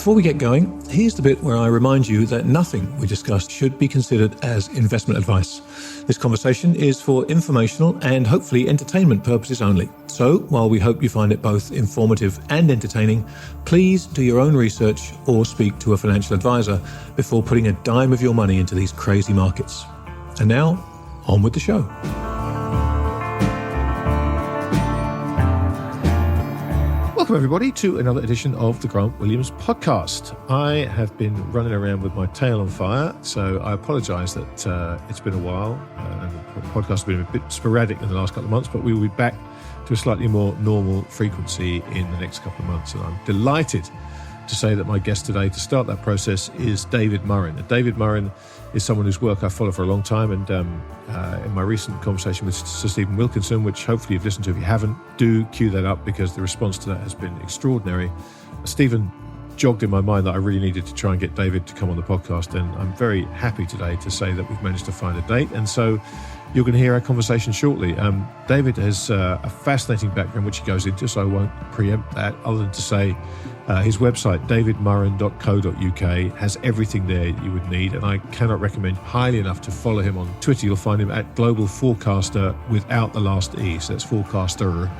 Before we get going, here's the bit where I remind you that nothing we discussed should be considered as investment advice. This conversation is for informational and hopefully entertainment purposes only. So, while we hope you find it both informative and entertaining, please do your own research or speak to a financial advisor before putting a dime of your money into these crazy markets. And now, on with the show. Welcome everybody to another edition of the Grant Williams podcast. I have been running around with my tail on fire, so I apologise that it's been a while and the podcast has been a bit sporadic in the last couple of months, but we will be back to a slightly more normal frequency in the next couple of months. And I'm delighted to say that my guest today to start that process is David Murrin. And David Murrin is someone whose work I've followed for a long time, and in my recent conversation with Sir Steven Wilkinson, which hopefully you've listened to, if you haven't, do cue that up because the response to that has been extraordinary. Stephen jogged in my mind that I really needed to try and get David to come on the podcast, and I'm very happy today to say that we've managed to find a date, and so you're going to hear our conversation shortly. David has a fascinating background which he goes into, so I won't preempt that other than to say his website, davidmurrin.co.uk, has everything there you would need, and I cannot recommend highly enough to follow him on Twitter. You'll find him at Global Forecaster without the last E, so that's Forecaster.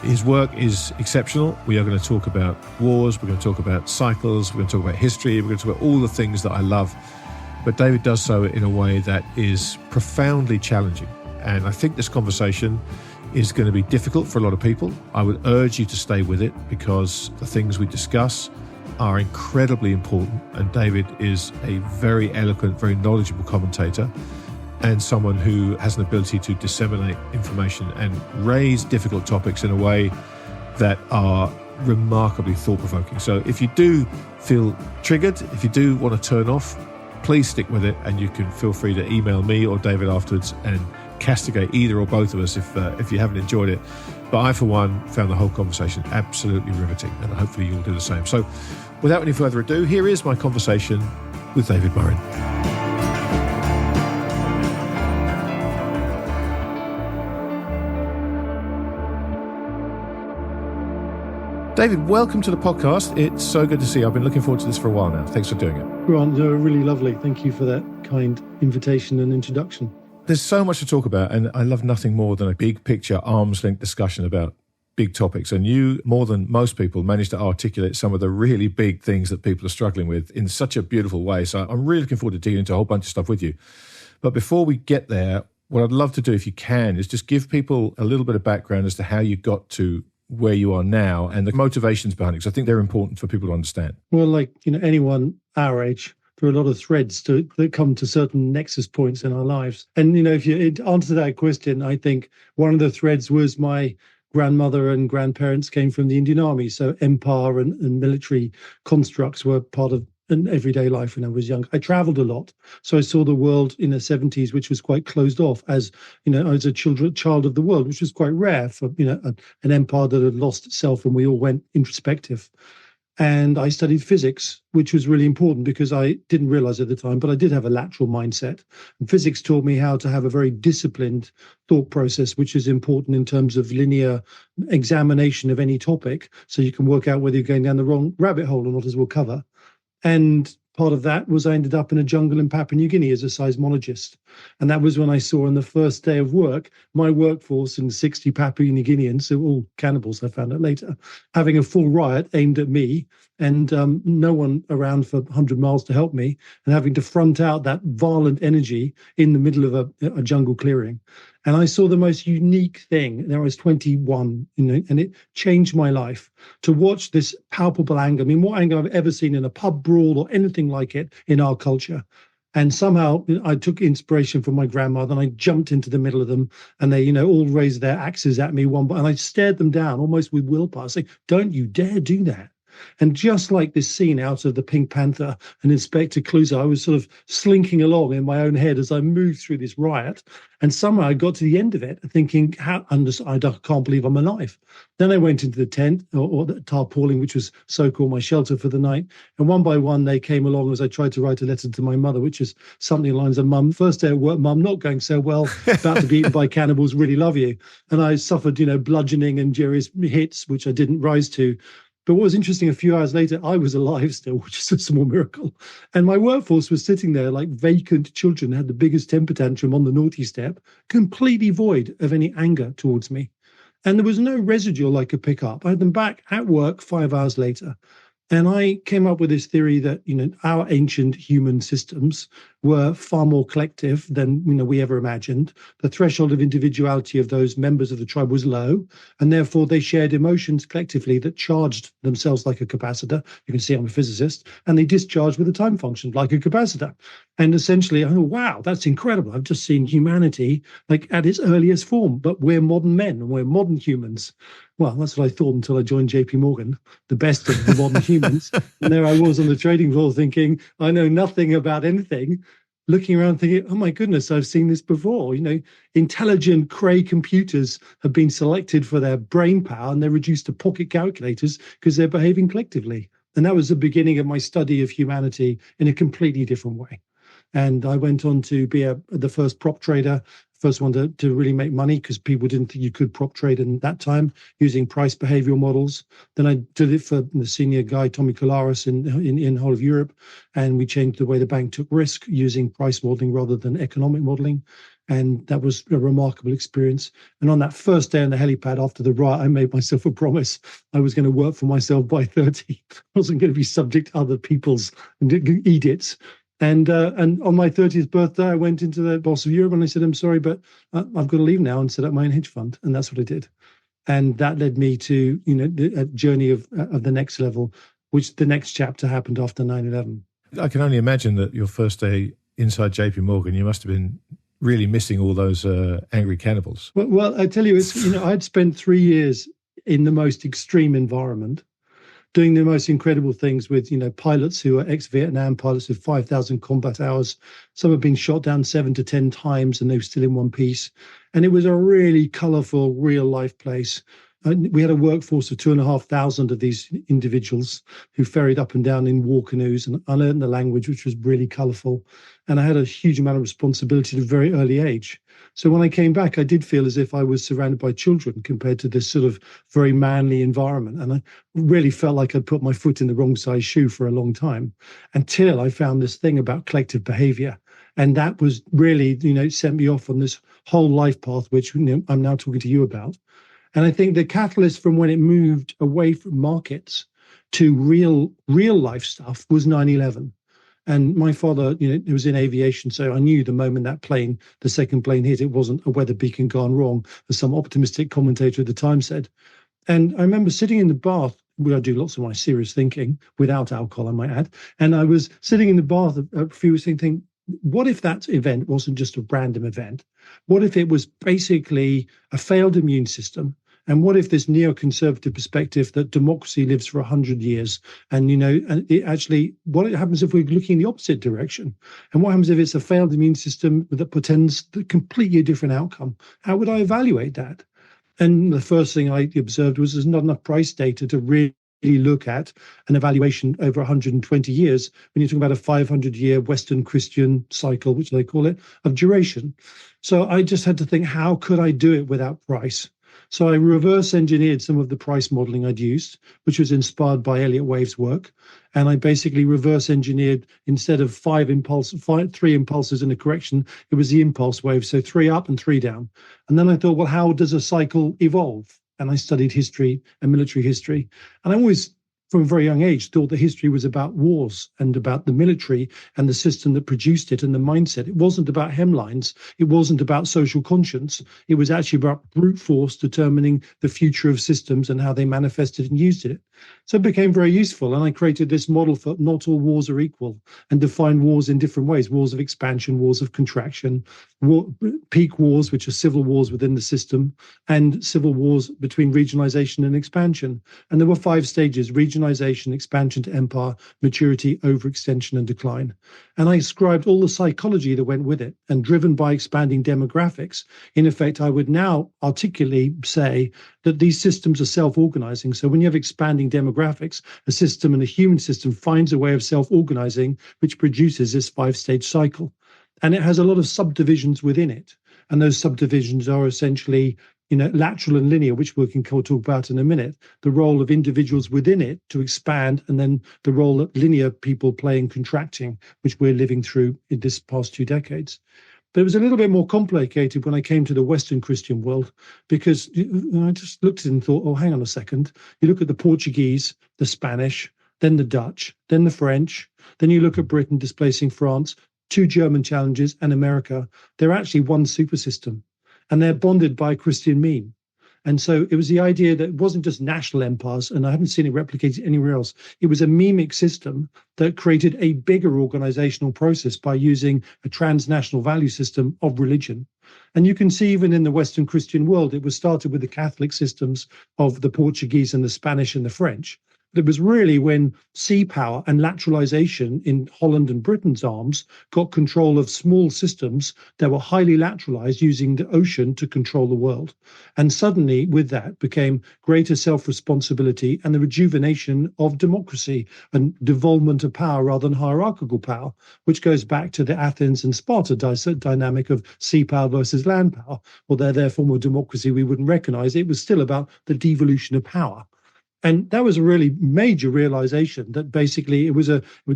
His work is exceptional. We are going to talk about wars, we're going to talk about cycles, we're going to talk about history, we're going to talk about all the things that I love. But David does so in a way that is profoundly challenging. And I think this conversation is going to be difficult for a lot of people. I would urge you to stay with it because the things we discuss are incredibly important. And David is a very eloquent, very knowledgeable commentator and someone who has an ability to disseminate information and raise difficult topics in a way that are remarkably thought-provoking. So if you do feel triggered, if you do want to turn off, please stick with it, and you can feel free to email me or David afterwards and castigate either or both of us if you haven't enjoyed it. But I, for one, found the whole conversation absolutely riveting, and hopefully you'll do the same. So without any further ado, here is my conversation with David Murrin. David, welcome to the podcast. It's so good to see you. I've been looking forward to this for a while now. Thanks for doing it. Grant, you're really lovely. Thank you for that kind invitation and introduction. There's so much to talk about, and I love nothing more than a big picture, arm's length discussion about big topics. And you, more than most people, managed to articulate some of the really big things that people are struggling with in such a beautiful way. So I'm really looking forward to digging into a whole bunch of stuff with you. But before we get there, what I'd love to do, if you can, is just give people a little bit of background as to how you got to where you are now and the motivations behind it, because I think they're important for people to understand. Well, anyone our age, there are a lot of threads that come to certain nexus points in our lives. And, if you answer that question, I think one of the threads was my grandmother and grandparents came from the Indian Army. So empire and military constructs were part of an everyday life when I was young. I traveled a lot. So I saw the world in the 70s, which was quite closed off as a child of the world, which was quite rare for, an empire that had lost itself and we all went introspective. And I studied physics, which was really important because I didn't realize at the time, but I did have a lateral mindset. And physics taught me how to have a very disciplined thought process, which is important in terms of linear examination of any topic. So you can work out whether you're going down the wrong rabbit hole or not, as we'll cover. And part of that was I ended up in a jungle in Papua New Guinea as a seismologist. And that was when I saw on the first day of work, my workforce and 60 Papua New Guineans, so all cannibals, I found out later, having a full riot aimed at me and no one around for 100 miles to help me and having to front out that violent energy in the middle of a jungle clearing. And I saw the most unique thing. There I was 21, and it changed my life to watch this palpable anger. I mean, more anger I've ever seen in a pub brawl or anything like it in our culture. And somehow I took inspiration from my grandmother and I jumped into the middle of them and they, all raised their axes at me one by, and I stared them down almost with willpower, saying, "Don't you dare do that." And just like this scene out of the Pink Panther and Inspector Clouseau, I was sort of slinking along in my own head as I moved through this riot. And somehow I got to the end of it thinking, I can't believe I'm alive. Then I went into the tent or the tarpaulin, which was so-called my shelter for the night. And one by one, they came along as I tried to write a letter to my mother, which is something along the lines of, "Mum, first day at work, Mum, not going so well, about to be eaten by cannibals, really love you." And I suffered, bludgeoning and various hits, which I didn't rise to. But what was interesting, a few hours later, I was alive still, which is a small miracle. And my workforce was sitting there like vacant children, had the biggest temper tantrum on the naughty step, completely void of any anger towards me. And there was no residual I could pick up. I had them back at work 5 hours later. And I came up with this theory that, our ancient human systems were far more collective than, we ever imagined. The threshold of individuality of those members of the tribe was low, and therefore they shared emotions collectively that charged themselves like a capacitor. You can see I'm a physicist, and they discharged with a time function like a capacitor. And essentially, wow, that's incredible. I've just seen humanity like at its earliest form, but we're modern men and we're modern humans. Well, that's what I thought until I joined JP Morgan, the best of the modern humans. And there I was on the trading floor thinking, I know nothing about anything, looking around thinking, oh my goodness, I've seen this before. Intelligent Cray computers have been selected for their brain power and they're reduced to pocket calculators because they're behaving collectively. And that was the beginning of my study of humanity in a completely different way. And I went on to be the first prop trader, first one to really make money because people didn't think you could prop trade in that time using price behavioral models. Then I did it for the senior guy, Tommy Kolaris in whole of Europe. And we changed the way the bank took risk using price modeling rather than economic modeling. And that was a remarkable experience. And on that first day on the helipad after the riot, I made myself a promise. I was going to work for myself by 30. I wasn't going to be subject to other people's edicts. And on my 30th birthday, I went into the boss of Europe and I said, I'm sorry, but I've got to leave now and set up my own hedge fund. And that's what I did. And that led me to, a journey of the next level, which the next chapter happened after 9/11. I can only imagine that your first day inside JP Morgan, you must have been really missing all those angry cannibals. Well, I tell you, I'd spent 3 years in the most extreme environment, doing the most incredible things with, pilots who are ex-Vietnam pilots with 5,000 combat hours. Some have been shot down 7 to 10 times and they're still in one piece. And it was a really colorful, real life place. We had a workforce of 2,500 of these individuals who ferried up and down in war canoes, and I learned the language, which was really colorful. And I had a huge amount of responsibility at a very early age. So when I came back, I did feel as if I was surrounded by children compared to this sort of very manly environment. And I really felt like I'd put my foot in the wrong size shoe for a long time until I found this thing about collective behavior. And that was really, sent me off on this whole life path, which I'm now talking to you about. And I think the catalyst from when it moved away from markets to real life stuff was 9/11. And my father, it was in aviation, so I knew the moment that plane, the second plane hit, it wasn't a weather beacon gone wrong, as some optimistic commentator at the time said. And I remember sitting in the bath, where I do lots of my serious thinking, without alcohol, I might add. And I was sitting in the bath a few weeks thinking, what if that event wasn't just a random event? What if it was basically a failed immune system? And what if this neoconservative perspective that democracy lives for 100 years and, what happens if we're looking in the opposite direction? And what happens if it's a failed immune system that portends a completely different outcome? How would I evaluate that? And the first thing I observed was there's not enough price data to really look at an evaluation over 120 years when you're talking about a 500-year Western Christian cycle, which they call it, of duration. So I just had to think, how could I do it without price? So I reverse engineered some of the price modeling I'd used, which was inspired by Elliott Wave's work. And I basically reverse engineered, instead of 3 impulses in a correction, it was the impulse wave. So 3 up and 3 down. And then I thought, well, how does a cycle evolve? And I studied history and military history. And I always, from a very young age, thought that history was about wars and about the military and the system that produced it and the mindset. It wasn't about hemlines. It wasn't about social conscience. It was actually about brute force determining the future of systems and how they manifested and used it. So it became very useful. And I created this model for not all wars are equal and defined wars in different ways: wars of expansion, wars of contraction, peak wars, which are civil wars within the system, and civil wars between regionalization and expansion. And there were 5 stages: regionalization, expansion to empire, maturity, overextension, and decline. And I ascribed all the psychology that went with it. And driven by expanding demographics, in effect, I would now articulately say that these systems are self-organizing. So when you have expanding demographics, a system and a human system finds a way of self-organizing, which produces this 5-stage cycle. And it has a lot of subdivisions within it. And those subdivisions are essentially lateral and linear, which we can talk about in a minute, the role of individuals within it to expand, and then the role that linear people play in contracting, which we're living through in this past 2 decades. But it was a little bit more complicated when I came to the Western Christian world, because I just looked at it and thought, oh, hang on a second. You look at the Portuguese, the Spanish, then the Dutch, then the French, then you look at Britain displacing France, 2 German challenges, and America. They're actually one super system, and they're bonded by a Christian mean. And so it was the idea that it wasn't just national empires, and I haven't seen it replicated anywhere else. It was a memic system that created a bigger organizational process by using a transnational value system of religion. And you can see even in the Western Christian world, it was started with the Catholic systems of the Portuguese and the Spanish and the French. It was really when sea power and lateralization in Holland and Britain's arms got control of small systems that were highly lateralized, using the ocean to control the world. And suddenly with that became greater self-responsibility and the rejuvenation of democracy and devolvement of power rather than hierarchical power, which goes back to the Athens and Sparta dynamic of sea power versus land power. Although their form of democracy we wouldn't recognize, it was still about the devolution of power. And that was a really major realization that basically it was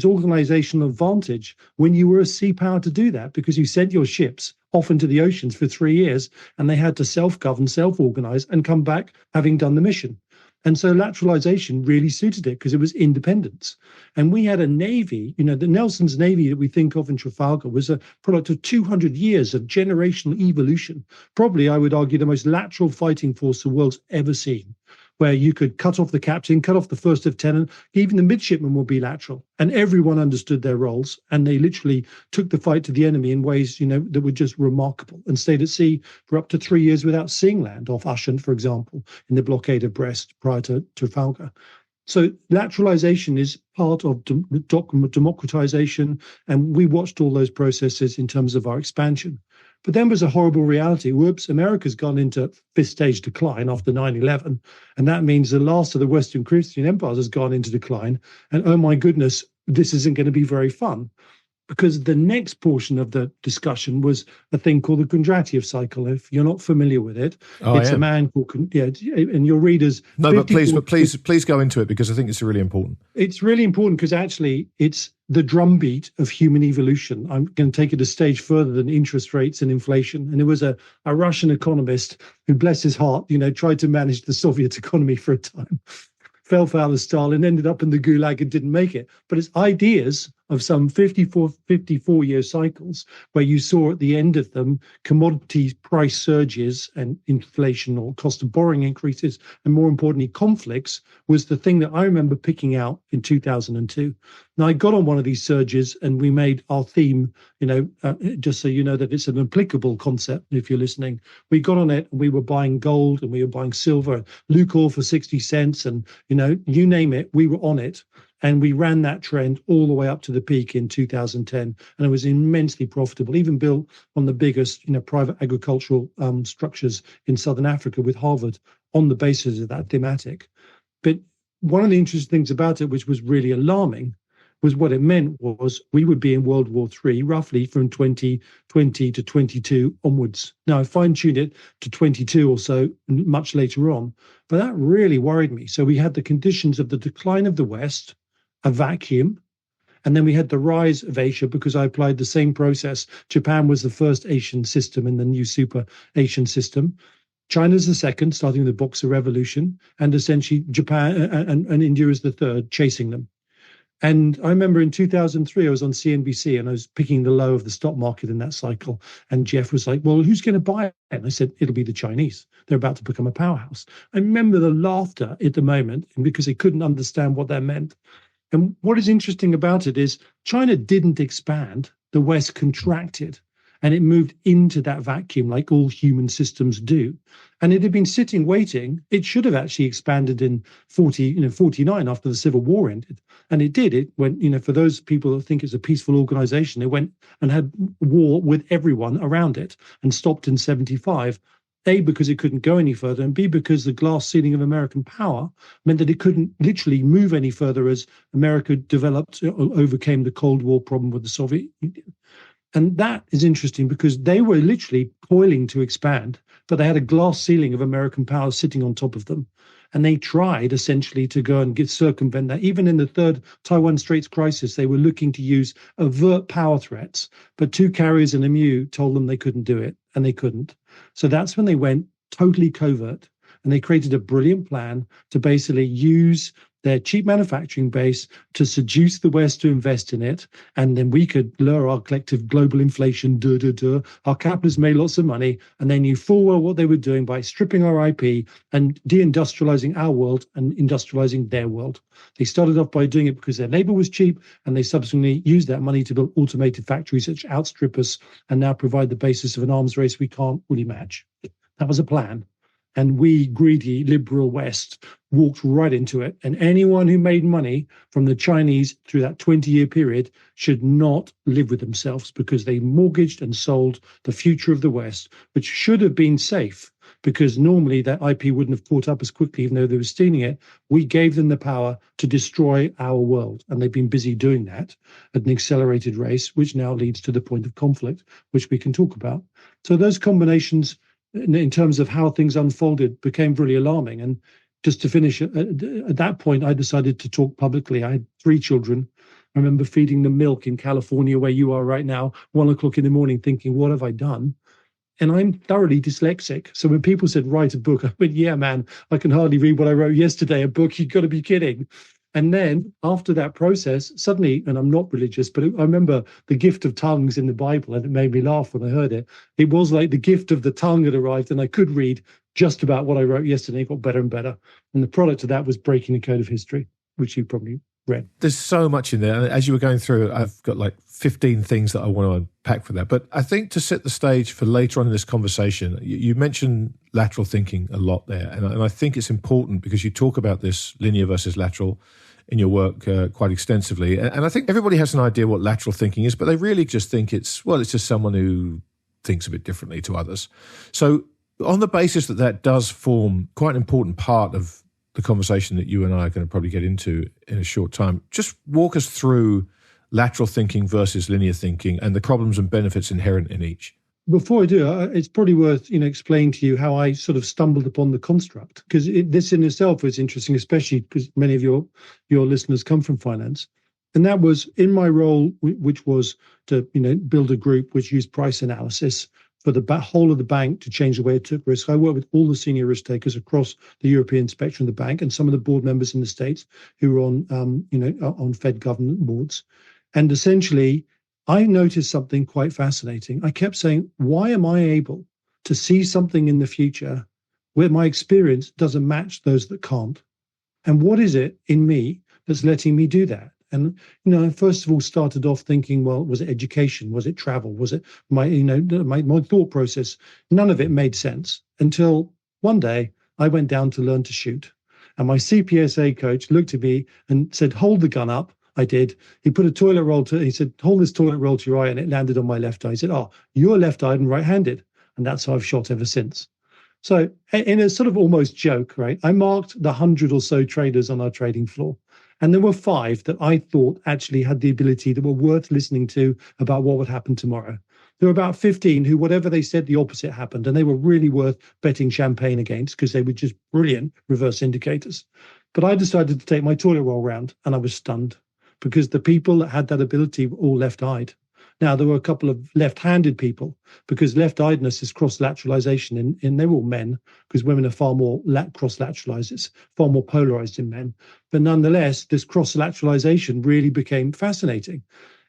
organizational advantage when you were a sea power to do that, because you sent your ships off into the oceans for 3 years and they had to self-govern, self-organize and come back having done the mission. And so lateralization really suited it because it was independence. And we had a navy, the Nelson's Navy that we think of in Trafalgar was a product of 200 years of generational evolution. Probably, I would argue, the most lateral fighting force the world's ever seen, where you could cut off the captain, cut off the first lieutenant, even the midshipmen would be lateral. And everyone understood their roles. And they literally took the fight to the enemy in ways, that were just remarkable, and stayed at sea for up to 3 years without seeing land off Ushant, for example, in the blockade of Brest prior to Trafalgar. So lateralization is part of democratization. And we watched all those processes in terms of our expansion. But then was a horrible reality. Whoops, America's gone into 5th stage decline after 9/11. And that means the last of the Western Christian empires has gone into decline. And oh my goodness, this isn't going to be very fun. Because the next portion of the discussion was a thing called the Kondratiev cycle. If you're not familiar with it, it's a man called, and your readers. No, but please go into it, because I think it's really important. It's really important because actually it's the drumbeat of human evolution. I'm going to take it a stage further than interest rates and inflation. And it was a Russian economist who, bless his heart, tried to manage the Soviet economy for a time. Fell foul of Stalin, ended up in the Gulag and didn't make it. But his ideas of some 54-year cycles, where you saw at the end of them commodity price surges and inflation or cost of borrowing increases, and more importantly, conflicts, was the thing that I remember picking out in 2002. Now, I got on one of these surges and we made our theme, just so you know that it's an applicable concept if you're listening. We got on it and we were buying gold and we were buying silver, Lucor for 60 cents and, you name it, we were on it. And we ran that trend all the way up to the peak in 2010. And it was immensely profitable, even built on the biggest, private agricultural structures in Southern Africa with Harvard on the basis of that thematic. But one of the interesting things about it, which was really alarming, was what it meant was we would be in World War III roughly from 2020 to 22 onwards. Now, I fine-tuned it to 22 or so much later on, but that really worried me. So we had the conditions of the decline of the West, a vacuum, and then we had the rise of Asia because I applied the same process. Japan was the first Asian system in the new super Asian system. China's the second, starting with the Boxer Revolution, and essentially Japan and India is the third, chasing them. And I remember in 2003, I was on CNBC and I was picking the low of the stock market in that cycle. And Jeff was like, well, who's going to buy it? And I said, it'll be the Chinese. They're about to become a powerhouse. I remember the laughter at the moment because they couldn't understand what that meant. And what is interesting about it is China didn't expand, the West contracted, and it moved into that vacuum like all human systems do. And it had been sitting waiting. It should have actually expanded in 49 after the Civil War ended. And it did. It went, for those people that think it's a peaceful organization, it went and had war with everyone around it and stopped in 75. A, because it couldn't go any further, and B, because the glass ceiling of American power meant that it couldn't literally move any further as America developed, overcame the Cold War problem with the Soviet Union. And that is interesting because they were literally coiling to expand, but they had a glass ceiling of American power sitting on top of them. And they tried essentially to go and circumvent that. Even in the third Taiwan Straits crisis, they were looking to use overt power threats, but two carriers and a MU told them they couldn't do it, and they couldn't. So that's when they went totally covert, and they created a brilliant plan to basically use their cheap manufacturing base to seduce the West to invest in it, and then we could lure our collective global inflation, Our capitalists made lots of money, and they knew full well what they were doing by stripping our IP and deindustrializing our world and industrializing their world. They started off by doing it because their labor was cheap, and they subsequently used that money to build automated factories which outstrip us and now provide the basis of an arms race we can't really match. That was a plan. And we, greedy, liberal West, walked right into it. And anyone who made money from the Chinese through that 20-year period should not live with themselves, because they mortgaged and sold the future of the West, which should have been safe, because normally that IP wouldn't have caught up as quickly, even though they were stealing it. We gave them the power to destroy our world. And they've been busy doing that at an accelerated race, which now leads to the point of conflict, which we can talk about. So those combinations, in terms of how things unfolded, became really alarming. And just to finish, at that point, I decided to talk publicly. I had 3 children. I remember feeding them milk in California, where you are right now, 1 o'clock in the morning, thinking, what have I done? And I'm thoroughly dyslexic. So when people said, write a book, I went, yeah, man, I can hardly read what I wrote yesterday, a book. You've got to be kidding. And then after that process, suddenly, and I'm not religious, but I remember the gift of tongues in the Bible, and it made me laugh when I heard it. It was like the gift of the tongue had arrived, and I could read just about what I wrote yesterday. It got better and better. And the product of that was Breaking the Code of History, which you probably read. There's so much in there. As you were going through, I've got like 15 things that I want to unpack for that. But I think to set the stage for later on in this conversation, you mentioned lateral thinking a lot there. And I think it's important because you talk about this linear versus lateral in your work quite extensively. And I think everybody has an idea what lateral thinking is, but they really just think it's just someone who thinks a bit differently to others. So on the basis that does form quite an important part of the conversation that you and I are going to probably get into in a short time, just walk us through lateral thinking versus linear thinking and the problems and benefits inherent in each. Before I do, it's probably worth explaining to you how I sort of stumbled upon the construct, because this in itself is interesting, especially because many of your listeners come from finance. And that was in my role, which was to build a group which used price analysis for the whole of the bank to change the way it took risk. I worked with all the senior risk takers across the European spectrum of the bank and some of the board members in the States who were on Fed government boards. And essentially, I noticed something quite fascinating. I kept saying, why am I able to see something in the future where my experience doesn't match those that can't? And what is it in me that's letting me do that? And, I first of all started off thinking, well, was it education? Was it travel? Was it my thought process? None of it made sense until one day I went down to learn to shoot. And my CPSA coach looked at me and said, hold the gun up. I did. He put a toilet roll he said, hold this toilet roll to your eye, and it landed on my left eye. He said, oh, you're left-eyed and right-handed. And that's how I've shot ever since. So in a sort of almost joke, right, I marked the 100 or so traders on our trading floor. And there were 5 that I thought actually had the ability, that were worth listening to about what would happen tomorrow. There were about 15 who, whatever they said, the opposite happened. And they were really worth betting champagne against because they were just brilliant reverse indicators. But I decided to take my toilet roll round, and I was stunned, because the people that had that ability were all left-eyed. Now, there were a couple of left-handed people, because left-eyedness is cross-lateralization, and they're all men, because women are far more cross-lateralized. It's far more polarized in men. But nonetheless, this cross-lateralization really became fascinating.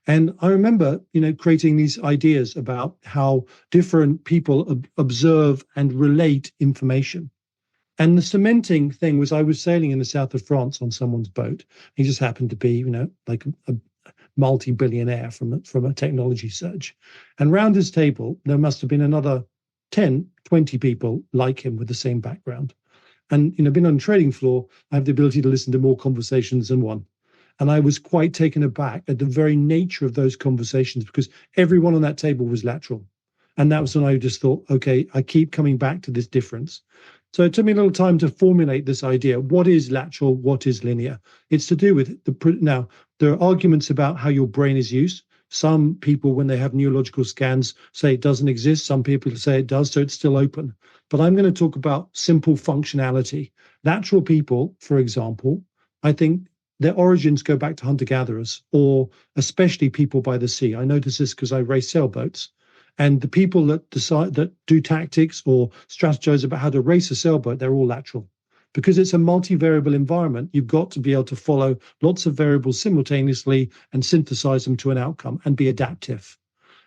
And I remember, creating these ideas about how different people observe and relate information. And the cementing thing was, I was sailing in the south of France on someone's boat. He just happened to be, like a multi-billionaire from a technology surge. And round his table, there must have been another 10, 20 people like him with the same background. And, being on the trading floor, I have the ability to listen to more conversations than one. And I was quite taken aback at the very nature of those conversations, because everyone on that table was lateral. And that was when I just thought, okay, I keep coming back to this difference. So it took me a little time to formulate this idea. What is lateral? What is linear? It's to do with now, there are arguments about how your brain is used. Some people, when they have neurological scans, say it doesn't exist. Some people say it does, so it's still open. But I'm going to talk about simple functionality. Natural people, for example, I think their origins go back to hunter-gatherers, or especially people by the sea. I notice this because I race sailboats. And the people that do tactics or strategize about how to race a sailboat, they're all lateral. Because it's a multivariable environment, you've got to be able to follow lots of variables simultaneously and synthesize them to an outcome and be adaptive.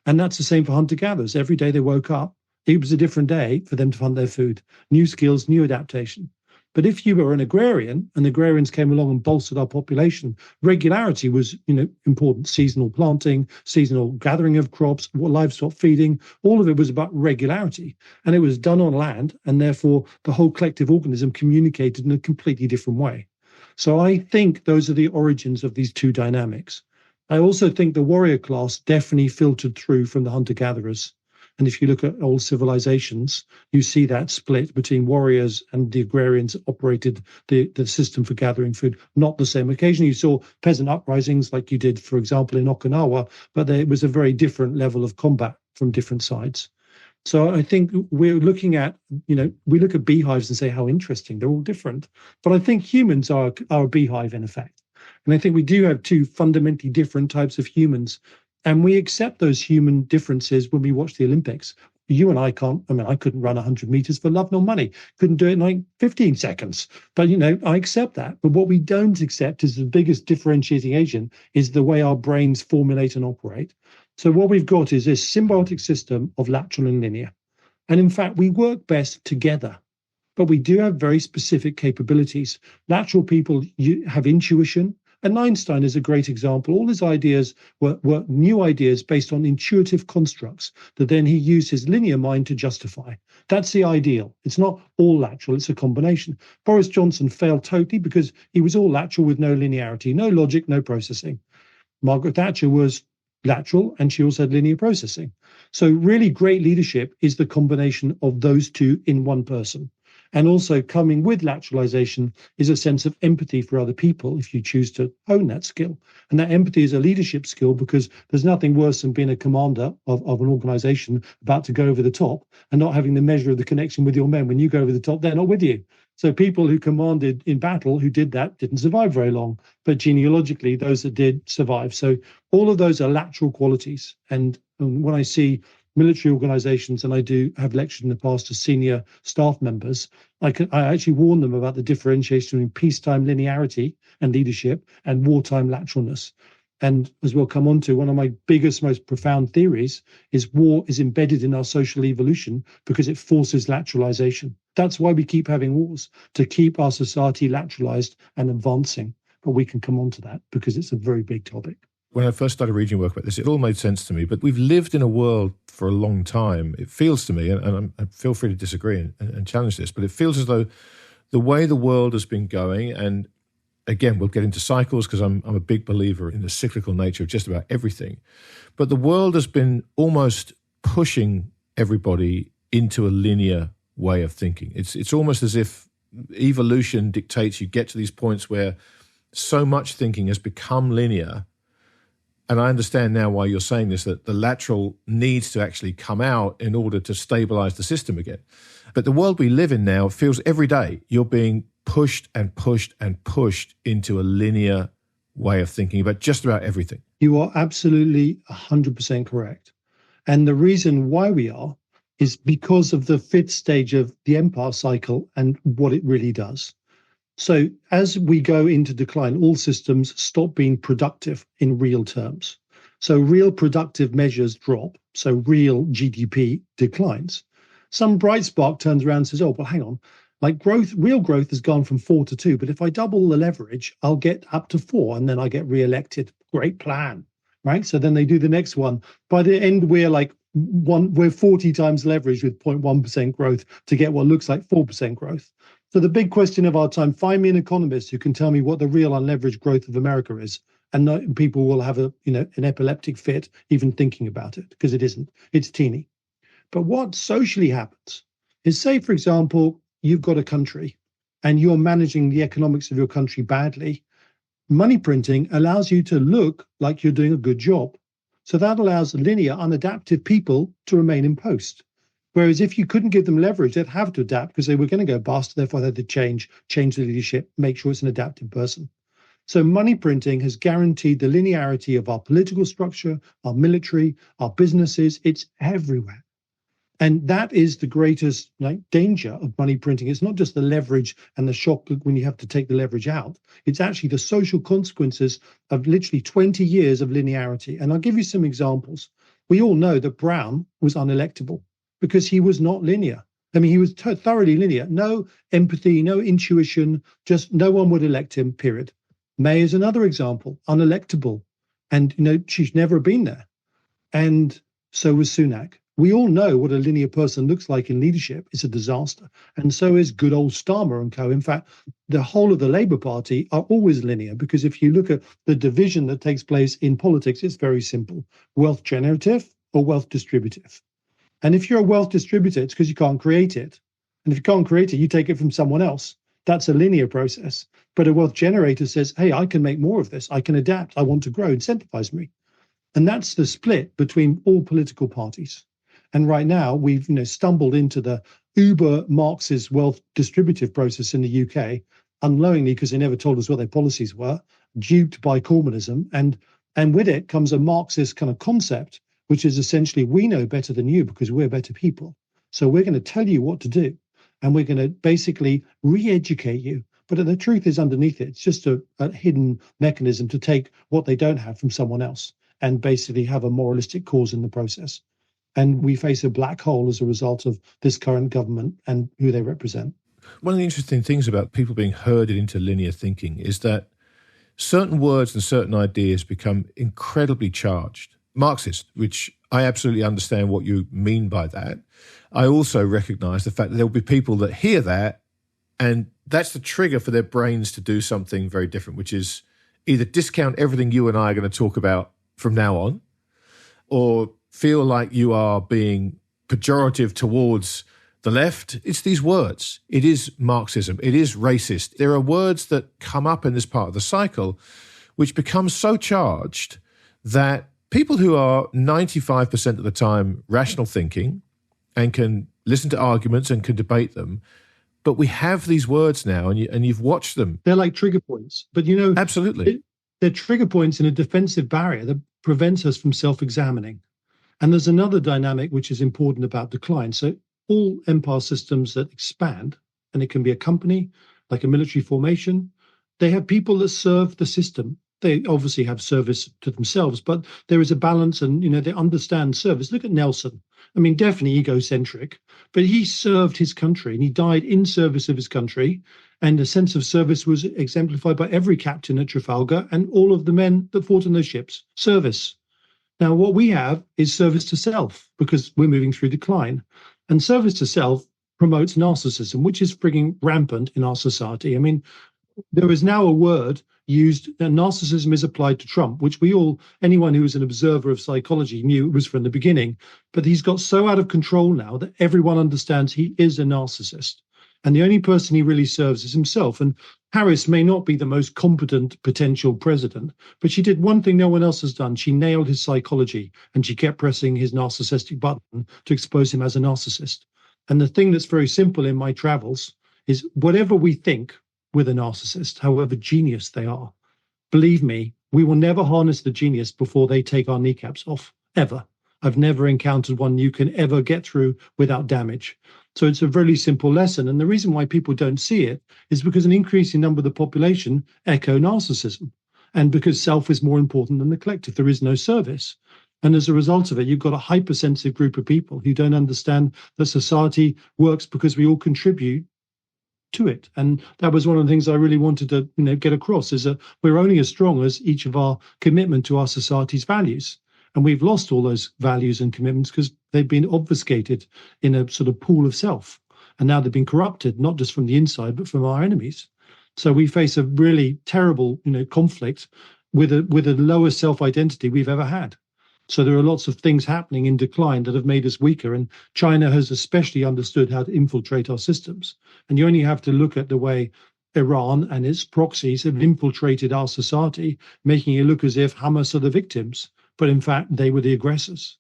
And that's the same for hunter-gatherers. Every day they woke up, it was a different day for them to hunt their food. New skills, new adaptation. But if you were an agrarian and agrarians came along and bolstered our population, regularity was, important. Seasonal planting, seasonal gathering of crops, livestock feeding, all of it was about regularity. And it was done on land, and therefore the whole collective organism communicated in a completely different way. So I think those are the origins of these two dynamics. I also think the warrior class definitely filtered through from the hunter-gatherers. And if you look at old civilizations, you see that split between warriors and the agrarians operated the system for gathering food. Not the same. Occasionally you saw peasant uprisings like you did, for example, in Okinawa, but it was a very different level of combat from different sides. So I think we're looking at, we look at beehives and say how interesting, they're all different. But I think humans are a beehive in effect. And I think we do have two fundamentally different types of humans. And we accept those human differences when we watch the Olympics. You and I can't, I couldn't run 100 meters for love nor money. Couldn't do it in like 15 seconds. But, I accept that. But what we don't accept is the biggest differentiating agent is the way our brains formulate and operate. So what we've got is this symbiotic system of lateral and linear. And in fact, we work best together. But we do have very specific capabilities. Lateral people have intuition. And Einstein is a great example. All his ideas were new ideas based on intuitive constructs that then he used his linear mind to justify. That's the ideal. It's not all lateral, it's a combination. Boris Johnson failed totally because he was all lateral with no linearity, no logic, no processing. Margaret Thatcher was lateral and she also had linear processing. So really great leadership is the combination of those two in one person. And also coming with lateralization is a sense of empathy for other people if you choose to hone that skill. And that empathy is a leadership skill because there's nothing worse than being a commander of an organization about to go over the top and not having the measure of the connection with your men. When you go over the top, they're not with you. So people who commanded in battle who did that didn't survive very long. But genealogically, those that did survive. So all of those are lateral qualities. And when I see military organizations, and I do have lectured in the past to senior staff members, I actually warn them about the differentiation between peacetime linearity and leadership and wartime lateralness. And as we'll come on to, one of my biggest, most profound theories is war is embedded in our social evolution because it forces lateralization. That's why we keep having wars, to keep our society lateralized and advancing. But we can come on to that because it's a very big topic. When I first started reading work about this, it all made sense to me. But we've lived in a world for a long time. It feels to me, and feel free to disagree and challenge this, but it feels as though the way the world has been going, and again, we'll get into cycles because I'm a big believer in the cyclical nature of just about everything. But the world has been almost pushing everybody into a linear way of thinking. It's almost as if evolution dictates you get to these points where so much thinking has become linear. And I understand now why you're saying this, that the lateral needs to actually come out in order to stabilize the system again. But the world we live in now feels every day you're being pushed and pushed and pushed into a linear way of thinking about just about everything. You are absolutely 100% correct. And the reason why we are is because of the fifth stage of the empire cycle and what it really does. So as we go into decline, all systems stop being productive in real terms. So real productive measures drop. So real GDP declines. Some bright spark turns around and says, oh, well, hang on. Like real growth has gone from 4 to 2. But if I double the leverage, I'll get up to 4 and then I get re-elected. Great plan, right? So then they do the next one. By the end, we're 40 times leveraged with 0.1% growth to get what looks like 4% growth. So the big question of our time, find me an economist who can tell me what the real unleveraged growth of America is. And people will have an epileptic fit even thinking about it because it isn't. It's teeny. But what socially happens is, say, for example, you've got a country and you're managing the economics of your country badly. Money printing allows you to look like you're doing a good job. So that allows linear, unadaptive people to remain in post. Whereas if you couldn't give them leverage, they'd have to adapt because they were going to go bust. Therefore, they had to change the leadership, make sure it's an adaptive person. So money printing has guaranteed the linearity of our political structure, our military, our businesses. It's everywhere. And that is the greatest danger of money printing. It's not just the leverage and the shock when you have to take the leverage out. It's actually the social consequences of literally 20 years of linearity. And I'll give you some examples. We all know that Brown was unelectable because he was not linear. I mean, he was thoroughly linear. No empathy, no intuition, just no one would elect him, period. May is another example, unelectable. And, she's never been there. And so was Sunak. We all know what a linear person looks like in leadership. It's a disaster. And so is good old Starmer and co. In fact, the whole of the Labour Party are always linear because if you look at the division that takes place in politics, it's very simple. Wealth generative or wealth distributive. And if you're a wealth distributor, it's because you can't create it. And if you can't create it, you take it from someone else. That's a linear process. But a wealth generator says, hey, I can make more of this. I can adapt. I want to grow. Incentivize me. And that's the split between all political parties. And right now, we've stumbled into the uber Marxist wealth distributive process in the UK, unknowingly because they never told us what their policies were, duped by Corbynism. And with it comes a Marxist kind of concept, which is essentially we know better than you because we're better people. So we're going to tell you what to do. And we're going to basically re-educate you. But the truth is underneath it, it's just a hidden mechanism to take what they don't have from someone else and basically have a moralistic cause in the process. And we face a black hole as a result of this current government and who they represent. One of the interesting things about people being herded into linear thinking is that certain words and certain ideas become incredibly charged. Marxist, which I absolutely understand what you mean by that. I also recognize the fact that there will be people that hear that and that's the trigger for their brains to do something very different, which is either discount everything you and I are going to talk about from now on or feel like you are being pejorative towards the left. It's these words. It is Marxism. It is racist. There are words that come up in this part of the cycle which become so charged that people who are 95% of the time rational thinking and can listen to arguments and can debate them, but we have these words now and you've watched them. They're like trigger points. But, absolutely. They're trigger points in a defensive barrier that prevents us from self-examining. And there's another dynamic which is important about decline. So all empire systems that expand, and it can be a company, like a military formation, they have people that serve the system. They obviously have service to themselves, but there is a balance and, they understand service. Look at Nelson. I mean, definitely egocentric, but he served his country and he died in service of his country. And the sense of service was exemplified by every captain at Trafalgar and all of the men that fought on those ships. Service. Now, what we have is service to self because we're moving through decline. And service to self promotes narcissism, which is frigging rampant in our society. I mean, there is now a word used, that narcissism is applied to Trump, which anyone who was an observer of psychology knew it was from the beginning. But he's got so out of control now that everyone understands he is a narcissist. And the only person he really serves is himself. And Harris may not be the most competent potential president, but she did one thing no one else has done. She nailed his psychology and she kept pressing his narcissistic button to expose him as a narcissist. And the thing that's very simple in my travels is whatever we think with a narcissist, however genius they are, believe me, we will never harness the genius before they take our kneecaps off, ever. I've never encountered one you can ever get through without damage. So it's a really simple lesson. And the reason why people don't see it is because an increasing number of the population echo narcissism. And because self is more important than the collective, there is no service. And as a result of it, you've got a hypersensitive group of people who don't understand that society works because we all contribute to it. And that was one of the things I really wanted to get across is that we're only as strong as each of our commitment to our society's values. And we've lost all those values and commitments because they've been obfuscated in a sort of pool of self. And now they've been corrupted, not just from the inside, but from our enemies. So we face a really terrible, conflict with a lower self-identity we've ever had. So there are lots of things happening in decline that have made us weaker. And China has especially understood how to infiltrate our systems. And you only have to look at the way Iran and its proxies have infiltrated our society, making it look as if Hamas are the victims. but in fact, they were the aggressors.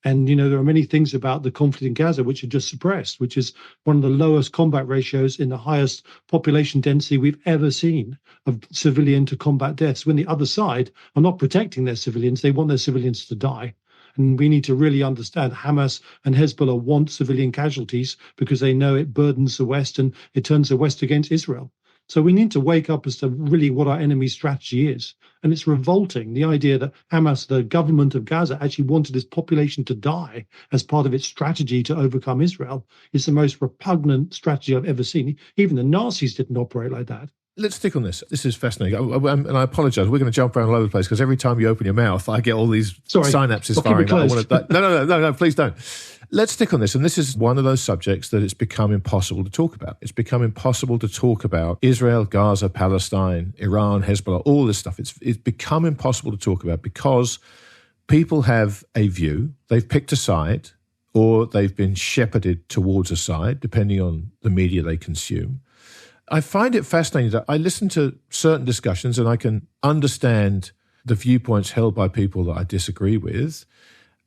And, there are many things about the conflict in Gaza which are just suppressed, which is one of the lowest combat ratios in the highest population density we've ever seen of civilian to combat deaths. When the other side are not protecting their civilians, they want their civilians to die. And we need to really understand Hamas and Hezbollah want civilian casualties because they know it burdens the West and it turns the West against Israel. So we need to wake up as to really what our enemy's strategy is. And it's revolting, the idea that Hamas, the government of Gaza, actually wanted its population to die as part of its strategy to overcome Israel. It's the most repugnant strategy I've ever seen. Even the Nazis didn't operate like that. Let's stick on this. This is fascinating. And I apologize. We're going to jump around all over the place because every time you open your mouth, I get all these synapses firing. No, please don't. Let's stick on this. And this is one of those subjects that it's become impossible to talk about. It's become impossible to talk about Israel, Gaza, Palestine, Iran, Hezbollah, all this stuff. It's become impossible to talk about because people have a view, they've picked a side, or they've been shepherded towards a side, depending on the media they consume. I find it fascinating that I listen to certain discussions and I can understand the viewpoints held by people that I disagree with,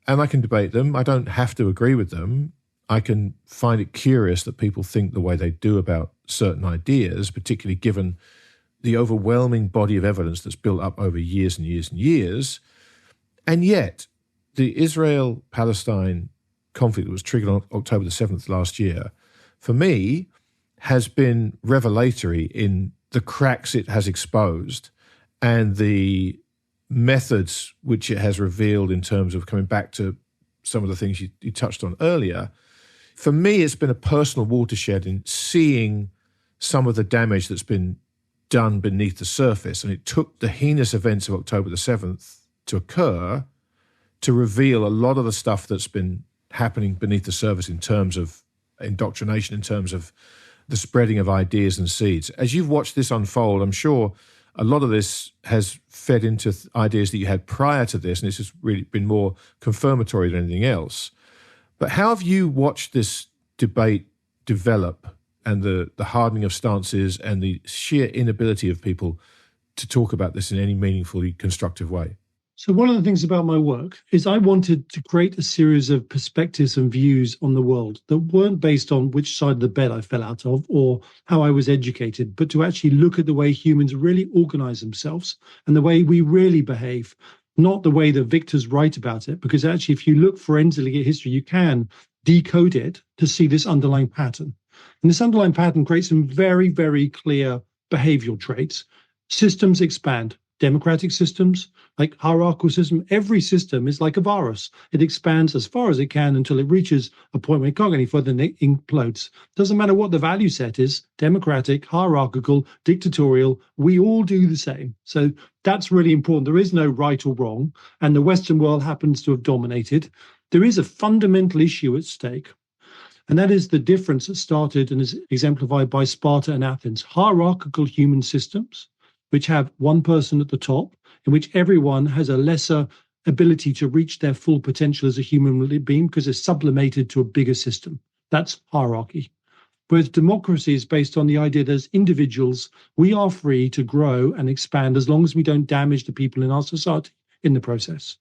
and I can debate them. I don't have to agree with them. I can find it curious that people think the way they do about certain ideas, particularly given the overwhelming body of evidence that's built up over years and years and years. And yet, the Israel-Palestine conflict that was triggered on October the 7th last year, for me, has been revelatory in the cracks it has exposed and the methods which it has revealed in terms of coming back to some of the things you touched on earlier. For me, it's been a personal watershed in seeing some of the damage that's been done beneath the surface. And it took the heinous events of October the 7th to occur to reveal a lot of the stuff that's been happening beneath the surface in terms of indoctrination, in terms of the spreading of ideas and seeds. As you've watched this unfold, I'm sure a lot of this has fed into ideas that you had prior to this, and this has really been more confirmatory than anything else. But how have you watched this debate develop and the hardening of stances and the sheer inability of people to talk about this in any meaningfully constructive way? So one of the things about my work is I wanted to create a series of perspectives and views on the world that weren't based on which side of the bed I fell out of or how I was educated, but to actually look at the way humans really organize themselves and the way we really behave, not the way the victors write about it. Because actually, if you look forensically at history, you can decode it to see this underlying pattern. And this underlying pattern creates some very, very clear behavioral traits. Systems expand. Democratic systems, like hierarchical system, every system is like a virus. It expands as far as it can until it reaches a point where it can't go any further and it implodes. Doesn't matter what the value set is, democratic, hierarchical, dictatorial, we all do the same. So that's really important. There is no right or wrong, and the Western world happens to have dominated. There is a fundamental issue at stake, and that is the difference that started and is exemplified by Sparta and Athens. Hierarchical human systems, which have one person at the top, in which everyone has a lesser ability to reach their full potential as a human being because they're sublimated to a bigger system. That's hierarchy. Whereas democracy is based on the idea that as individuals, we are free to grow and expand as long as we don't damage the people in our society in the process.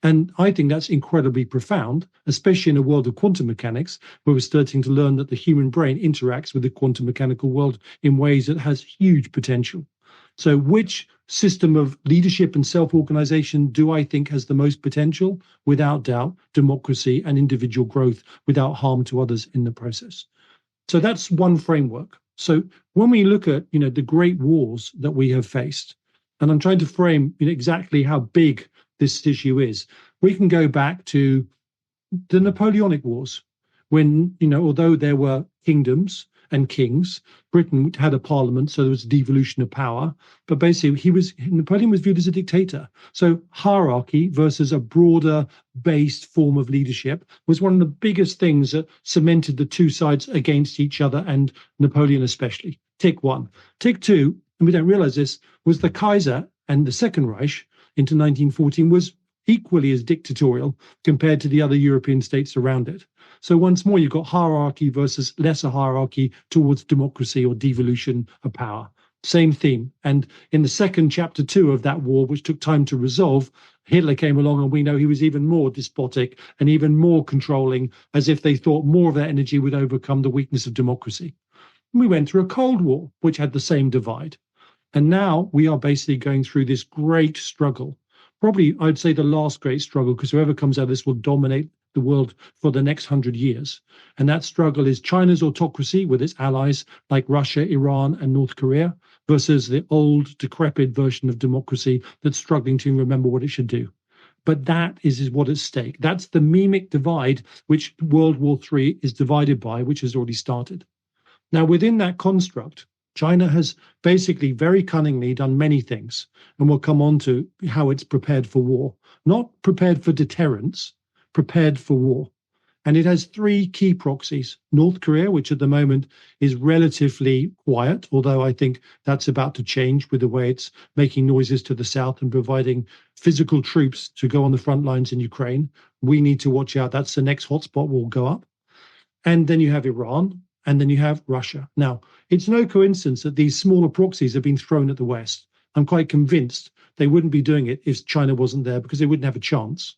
And I think that's incredibly profound, especially in a world of quantum mechanics, where we're starting to learn that the human brain interacts with the quantum mechanical world in ways that has huge potential. So which system of leadership and self-organization do I think has the most potential? Without doubt, democracy and individual growth without harm to others in the process. So that's one framework. So when we look at, the great wars that we have faced, and I'm trying to frame exactly how big this issue is, we can go back to the Napoleonic Wars, when, although there were kingdoms and kings, Britain had a parliament, so there was a devolution of power. But basically, Napoleon was viewed as a dictator. So hierarchy versus a broader based form of leadership was one of the biggest things that cemented the two sides against each other, and Napoleon especially. Tick one. Tick two, and we don't realize this, was the Kaiser and the Second Reich into 1914 was equally as dictatorial compared to the other European states around it. So once more, you've got hierarchy versus lesser hierarchy towards democracy or devolution of power. Same theme. And in the second chapter 2 of that war, which took time to resolve, Hitler came along and we know he was even more despotic and even more controlling, as if they thought more of that energy would overcome the weakness of democracy. We went through a Cold War, which had the same divide. And now we are basically going through this great struggle. Probably, I'd say the last great struggle, because whoever comes out of this will dominate the world for the next 100 years. And that struggle is China's autocracy with its allies like Russia, Iran, and North Korea versus the old, decrepit version of democracy that's struggling to remember what it should do. But that is what is at stake. That's the memic divide which World War III is divided by, which has already started. Now, within that construct, China has basically very cunningly done many things, and we'll come on to how it's prepared for war. Not prepared for deterrence, prepared for war. And it has three key proxies. North Korea, which at the moment is relatively quiet, although I think that's about to change with the way it's making noises to the south and providing physical troops to go on the front lines in Ukraine. We need to watch out. That's the next hotspot will go up. And then you have Iran, and then you have Russia. Now, it's no coincidence that these smaller proxies have been thrown at the West. I'm quite convinced they wouldn't be doing it if China wasn't there, because they wouldn't have a chance.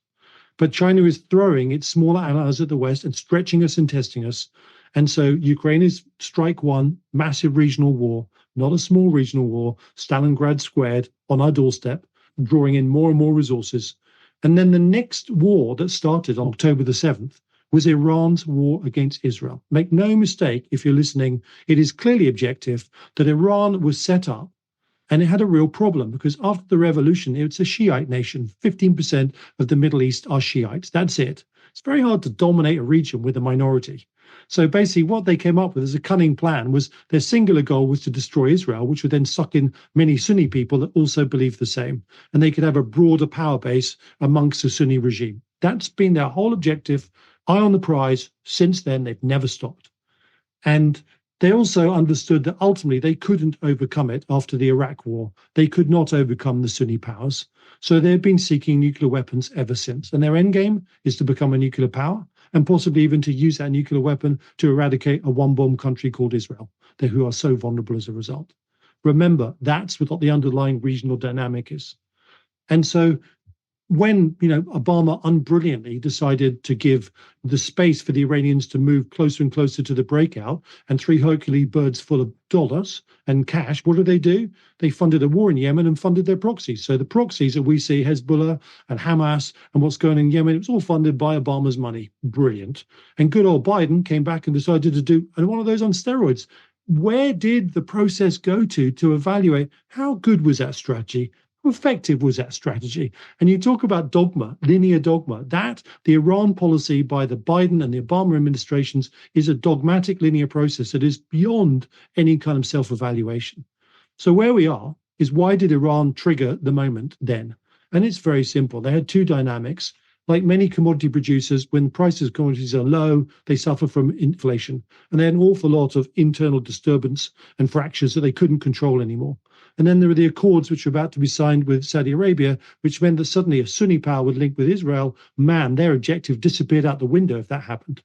But China is throwing its smaller allies at the West and stretching us and testing us. And so Ukraine is strike one, massive regional war, not a small regional war, Stalingrad squared on our doorstep, drawing in more and more resources. And then the next war that started on October the 7th was Iran's war against Israel. Make no mistake, if you're listening, it is clearly objective that Iran was set up, and it had a real problem because after the revolution, it's a Shiite nation. 15% of the Middle East are Shiites. That's it. It's very hard to dominate a region with a minority. So basically what they came up with as a cunning plan was their singular goal was to destroy Israel, which would then suck in many Sunni people that also believe the same. And they could have a broader power base amongst the Sunni regime. That's been their whole objective. Eye on the prize. Since then, they've never stopped. And they also understood that ultimately they couldn't overcome it after the Iraq war. They could not overcome the Sunni powers. So they've been seeking nuclear weapons ever since. And their end game is to become a nuclear power and possibly even to use that nuclear weapon to eradicate a one-bomb country called Israel, who are so vulnerable as a result. Remember, that's what the underlying regional dynamic is. And so when, Obama unbrilliantly decided to give the space for the Iranians to move closer and closer to the breakout and 3 Hercules birds full of dollars and cash, what do? They funded a war in Yemen and funded their proxies. So the proxies that we see, Hezbollah and Hamas and what's going on in Yemen, it was all funded by Obama's money. Brilliant. And good old Biden came back and decided to do one of those on steroids. Where did the process go to evaluate how good was that strategy? How effective was that strategy? And you talk about dogma, linear dogma. That, the Iran policy by the Biden and the Obama administrations, is a dogmatic linear process that is beyond any kind of self-evaluation. So where we are is, why did Iran trigger the moment then? And it's very simple. They had two dynamics. Like many commodity producers, when prices of commodities are low, they suffer from inflation. And they had an awful lot of internal disturbance and fractures that they couldn't control anymore. And then there were the accords which were about to be signed with Saudi Arabia, which meant that suddenly a Sunni power would link with Israel. Man, their objective disappeared out the window if that happened.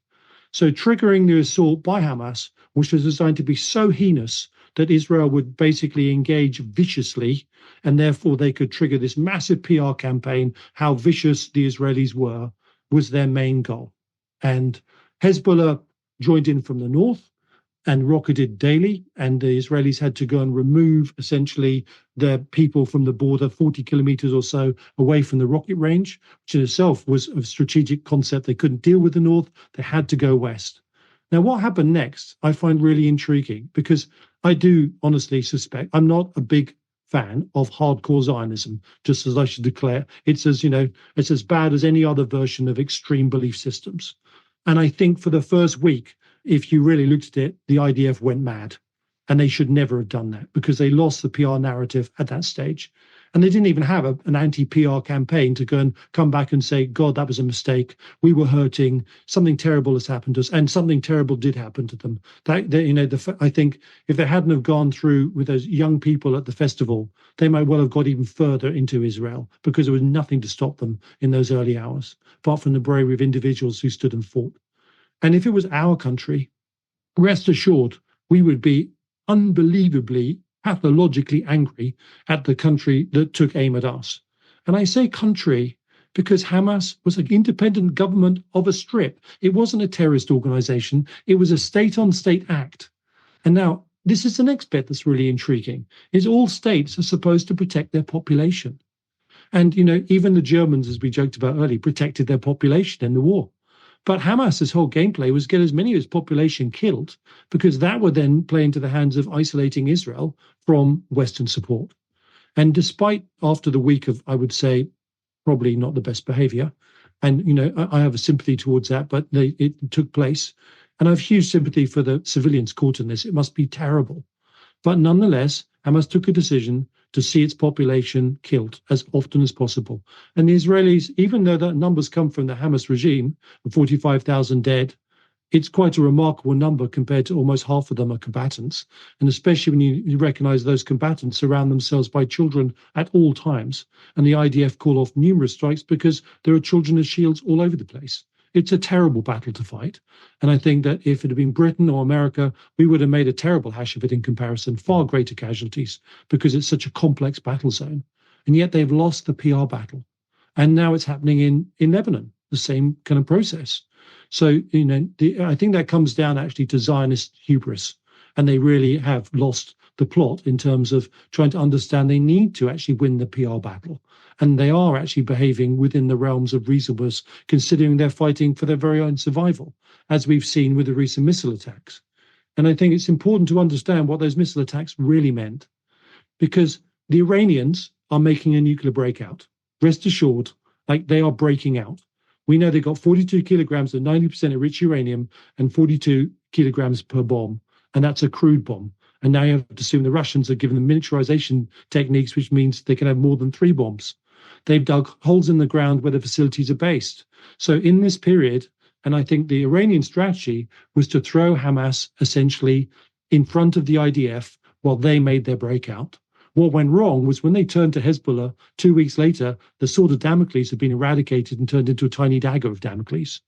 So triggering the assault by Hamas, which was designed to be so heinous that Israel would basically engage viciously, and therefore they could trigger this massive PR campaign, how vicious the Israelis were, was their main goal. And Hezbollah joined in from the north and rocketed daily, and the Israelis had to go and remove essentially their people from the border 40 kilometers or so away from the rocket range, which in itself was a strategic concept. They couldn't deal with the north. They had to go west. Now, what happened next, I find really intriguing, because I do honestly suspect, I'm not a big fan of hardcore Zionism, just as I should declare. It's as bad as any other version of extreme belief systems. And I think for the first week, if you really looked at it, the IDF went mad. And they should never have done that, because they lost the PR narrative at that stage. And they didn't even have an anti-PR campaign to go and come back and say, God, that was a mistake. We were hurting. Something terrible has happened to us. And something terrible did happen to them. I think if they hadn't have gone through with those young people at the festival, they might well have got even further into Israel, because there was nothing to stop them in those early hours, apart from the bravery of individuals who stood and fought. And if it was our country, rest assured, we would be unbelievably, pathologically angry at the country that took aim at us. And I say country because Hamas was an independent government of a strip. It wasn't a terrorist organization. It was a state-on-state act. And now, this is the next bit that's really intriguing, is all states are supposed to protect their population. And, even the Germans, as we joked about earlier, protected their population in the war. But Hamas's whole gameplay was get as many of its population killed, because that would then play into the hands of isolating Israel from Western support. And despite, after the week of, I would say, probably not the best behavior, and, I have a sympathy towards that, but it took place. And I have huge sympathy for the civilians caught in this. It must be terrible. But nonetheless, Hamas took a decision to see its population killed as often as possible. And the Israelis, even though the numbers come from the Hamas regime, 45,000 dead, it's quite a remarkable number compared to almost half of them are combatants. And especially when you recognize those combatants surround themselves by children at all times. And the IDF call off numerous strikes because there are children as shields all over the place. It's a terrible battle to fight. And I think that if it had been Britain or America, we would have made a terrible hash of it in comparison, far greater casualties, because it's such a complex battle zone. And yet they've lost the PR battle. And now it's happening in Lebanon, the same kind of process. So, I think that comes down actually to Zionist hubris. And they really have lost the plot in terms of trying to understand they need to actually win the PR battle. And they are actually behaving within the realms of reasonableness, considering they're fighting for their very own survival, as we've seen with the recent missile attacks. And I think it's important to understand what those missile attacks really meant, because the Iranians are making a nuclear breakout. Rest assured, they are breaking out. We know they got 42 kilograms of 90% enriched uranium and 42 kilograms per bomb, and that's a crude bomb. And now you have to assume the Russians are given the miniaturization techniques, which means they can have more than 3 bombs. They've dug holes in the ground where the facilities are based. So in this period, and I think the Iranian strategy was to throw Hamas essentially in front of the IDF while they made their breakout. What went wrong was when they turned to Hezbollah 2 weeks later, the sword of Damocles had been eradicated and turned into a tiny dagger of Damocles.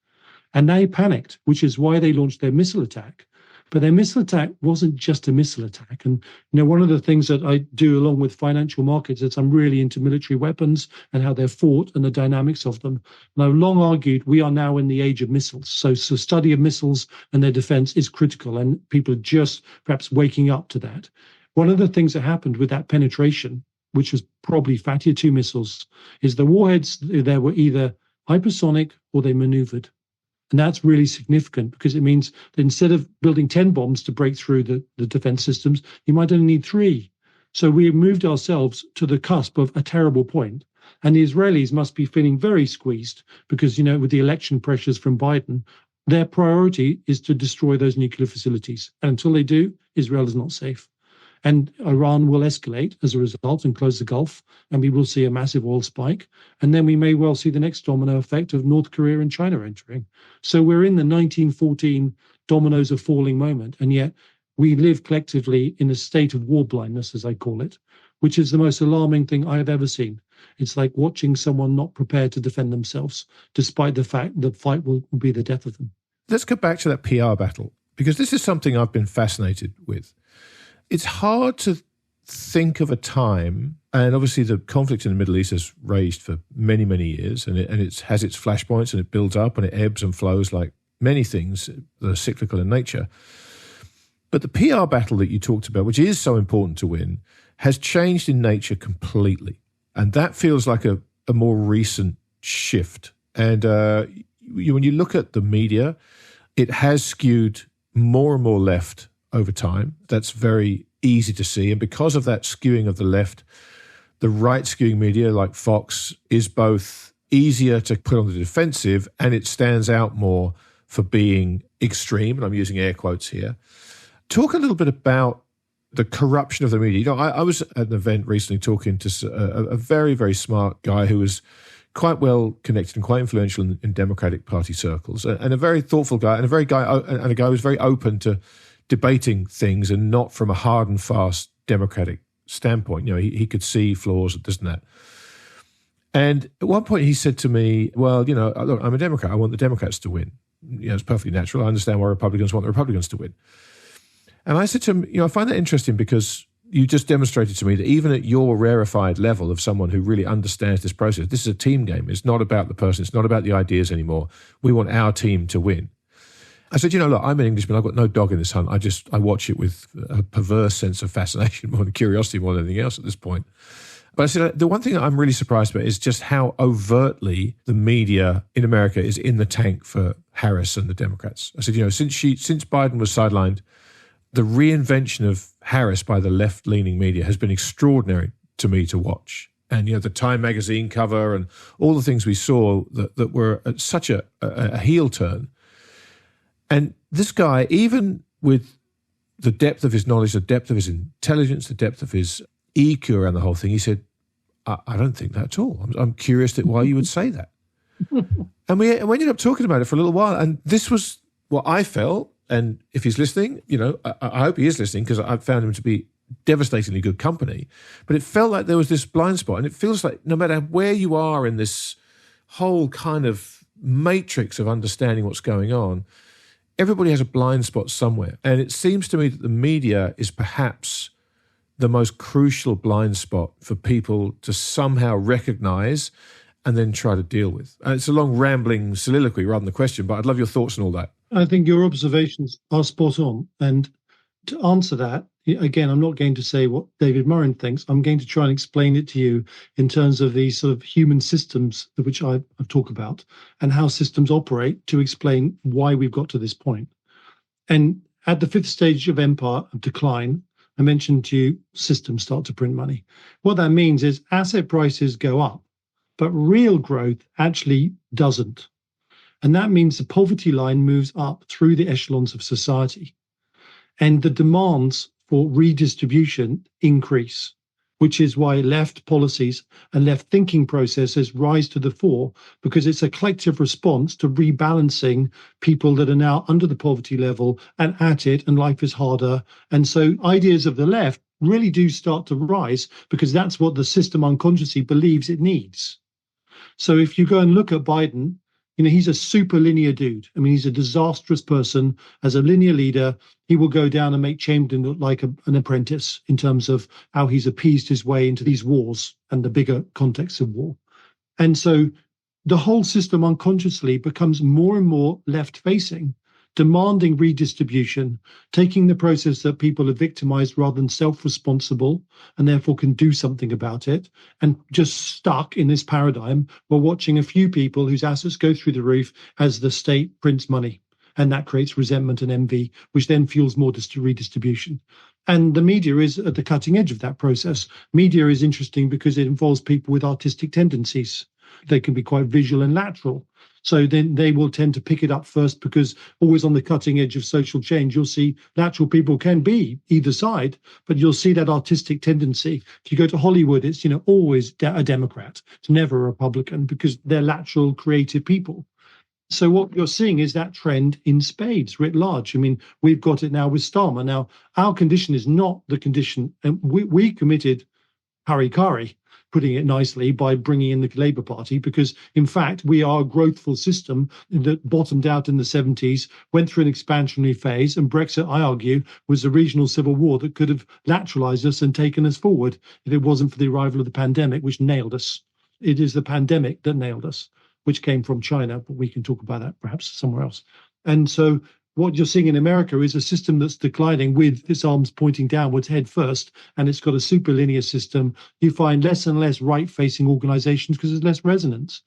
And they panicked, which is why they launched their missile attack. But their missile attack wasn't just a missile attack. And, one of the things that I do along with financial markets is I'm really into military weapons and how they're fought and the dynamics of them. And I've long argued we are now in the age of missiles. So study of missiles and their defense is critical. And people are just perhaps waking up to that. One of the things that happened with that penetration, which was probably Fatih 2 missiles, is the warheads there were either hypersonic or they maneuvered. And that's really significant because it means that instead of building 10 bombs to break through the defense systems, you might only need 3. So we have moved ourselves to the cusp of a terrible point. And the Israelis must be feeling very squeezed because, with the election pressures from Biden, their priority is to destroy those nuclear facilities. And until they do, Israel is not safe. And Iran will escalate as a result and close the Gulf, and we will see a massive oil spike. And then we may well see the next domino effect of North Korea and China entering. So we're in the 1914 dominoes are falling moment, and yet we live collectively in a state of war blindness, as I call it, which is the most alarming thing I have ever seen. It's like watching someone not prepared to defend themselves, despite the fact the fight will be the death of them. Let's go back to that PR battle, because this is something I've been fascinated with. It's hard to think of a time, and obviously the conflict in the Middle East has raged for many, many years, and it has its flashpoints and it builds up and it ebbs and flows like many things that are cyclical in nature. But the PR battle that you talked about, which is so important to win, has changed in nature completely. And that feels like a more recent shift. And when you look at the media, it has skewed more and more left over time. That's very easy to see. And because of that skewing of the left, the right skewing media like Fox is both easier to put on the defensive and it stands out more for being extreme. And I'm using air quotes here. Talk a little bit about the corruption of the media. I was at an event recently talking to a very, very smart guy who was quite well connected and quite influential in Democratic Party circles, and a very thoughtful guy, and a guy who was very open to debating things and not from a hard and fast democratic standpoint. He could see flaws, this and that. And at one point he said to me, well, look, I'm a Democrat. I want the Democrats to win. It's perfectly natural. I understand why Republicans want the Republicans to win. And I said to him, I find that interesting because you just demonstrated to me that even at your rarefied level of someone who really understands this process, this is a team game. It's not about the person. It's not about the ideas anymore. We want our team to win. I said, look, I'm an Englishman. I've got no dog in this hunt. I watch it with a perverse sense of fascination more than curiosity more than anything else at this point. But I said, the one thing that I'm really surprised about is just how overtly the media in America is in the tank for Harris and the Democrats. I said, since Biden was sidelined, the reinvention of Harris by the left-leaning media has been extraordinary to me to watch. And, the Time magazine cover and all the things we saw that were at such a heel turn. And this guy, even with the depth of his knowledge, the depth of his intelligence, the depth of his EQ around the whole thing, he said, I don't think that at all. I'm curious why you would say that. And we ended up talking about it for a little while. And this was what I felt. And if he's listening, I hope he is listening, because I found him to be devastatingly good company. But it felt like there was this blind spot. And it feels like no matter where you are in this whole kind of matrix of understanding what's going on, everybody has a blind spot somewhere. And it seems to me that the media is perhaps the most crucial blind spot for people to somehow recognize and then try to deal with. And it's a long rambling soliloquy rather than a question, but I'd love your thoughts on all that. I think your observations are spot on. And to answer that, again, I'm not going to say what David Murrin thinks. I'm going to try and explain it to you in terms of the sort of human systems which I've talked about and how systems operate to explain why we've got to this point. And at the fifth stage of empire of decline, I mentioned to you, systems start to print money. What that means is asset prices go up, but real growth actually doesn't. And that means the poverty line moves up through the echelons of society. And the demands for redistribution increase, which is why left policies and left thinking processes rise to the fore, because it's a collective response to rebalancing people that are now under the poverty level and at it, and life is harder. And so ideas of the left really do start to rise because that's what the system unconsciously believes it needs. So if you go and look at Biden, he's a super linear dude. I mean, he's a disastrous person. As a linear leader, he will go down and make Chamberlain look like an apprentice in terms of how he's appeased his way into these wars and the bigger context of war. And so the whole system unconsciously becomes more and more left-facing, demanding redistribution, taking the process that people are victimized rather than self-responsible and therefore can do something about it, and just stuck in this paradigm while watching a few people whose assets go through the roof as the state prints money. And that creates resentment and envy, which then fuels more redistribution. And the media is at the cutting edge of that process. Media is interesting because it involves people with artistic tendencies. They can be quite visual and lateral. So then they will tend to pick it up first, because always on the cutting edge of social change, you'll see lateral people can be either side, but you'll see that artistic tendency. If you go to Hollywood, it's always a Democrat. It's never a Republican, because they're lateral, creative people. So what you're seeing is that trend in spades writ large. I mean, we've got it now with Starmer. Now, our condition is not the condition, and we committed harikari, putting it nicely, by bringing in the Labour Party, because, in fact, we are a growthful system that bottomed out in the 70s, went through an expansionary phase, and Brexit, I argue, was a regional civil war that could have lateralized us and taken us forward if it wasn't for the arrival of the pandemic, which nailed us. It is the pandemic that nailed us, which came from China, but we can talk about that perhaps somewhere else. And so what you're seeing in America is a system that's declining with its arms pointing downwards head first, and it's got a super linear system. You find less and less right-facing organizations because there's less resonance.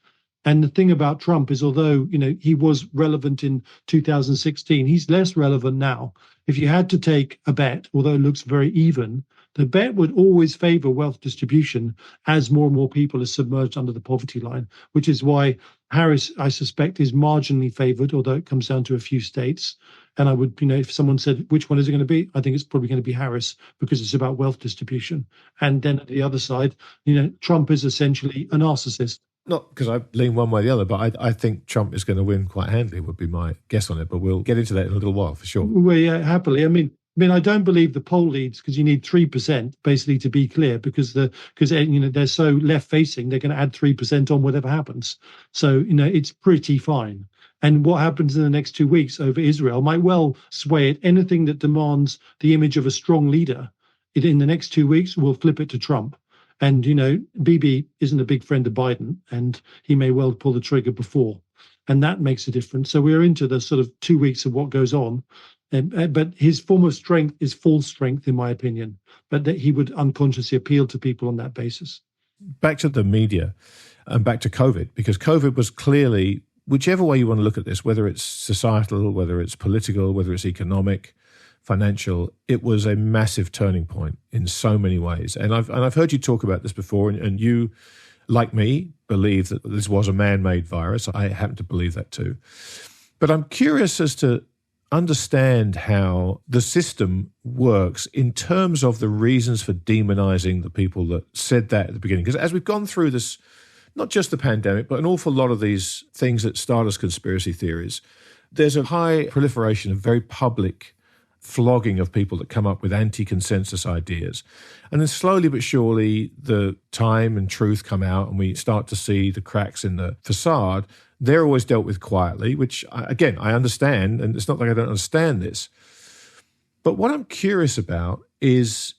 And the thing about Trump is, although he was relevant in 2016, he's less relevant now. If you had to take a bet, although it looks very even, the bet would always favor wealth distribution as more and more people are submerged under the poverty line, which is why Harris, I suspect, is marginally favored, although it comes down to a few states. And I would, if someone said, which one is it going to be? I think it's probably going to be Harris, because it's about wealth distribution. And then at the other side, Trump is essentially a narcissist. Not because I lean one way or the other, but I think Trump is going to win quite handily, would be my guess on it. But we'll get into that in a little while, for sure. Well, yeah, happily. I mean, I don't believe the poll leads, because you need 3% basically to be clear, because they're so left facing, they're going to add 3% on whatever happens. So it's pretty fine. And what happens in the next 2 weeks over Israel might well sway it. Anything that demands the image of a strong leader in the next 2 weeks, we'll flip it to Trump. And, Bibi isn't a big friend of Biden, and he may well pull the trigger before. And that makes a difference. So we're into the sort of 2 weeks of what goes on. But his form of strength is false strength, in my opinion, but that he would unconsciously appeal to people on that basis. Back to the media and back to COVID, because COVID was clearly, whichever way you want to look at this, whether it's societal, whether it's political, whether it's economic, financial, it was a massive turning point in so many ways. And I've heard you talk about this before, and you, like me, believe that this was a man-made virus. I happen to believe that too. But I'm curious as to understand how the system works in terms of the reasons for demonizing the people that said that at the beginning. Because as we've gone through this, not just the pandemic, but an awful lot of these things that start as conspiracy theories, there's a high proliferation of very public flogging of people that come up with anti-consensus ideas. And then slowly but surely, the time and truth come out and we start to see the cracks in the facade. They're always dealt with quietly, which, again, I understand, and it's not like I don't understand this. But what I'm curious about is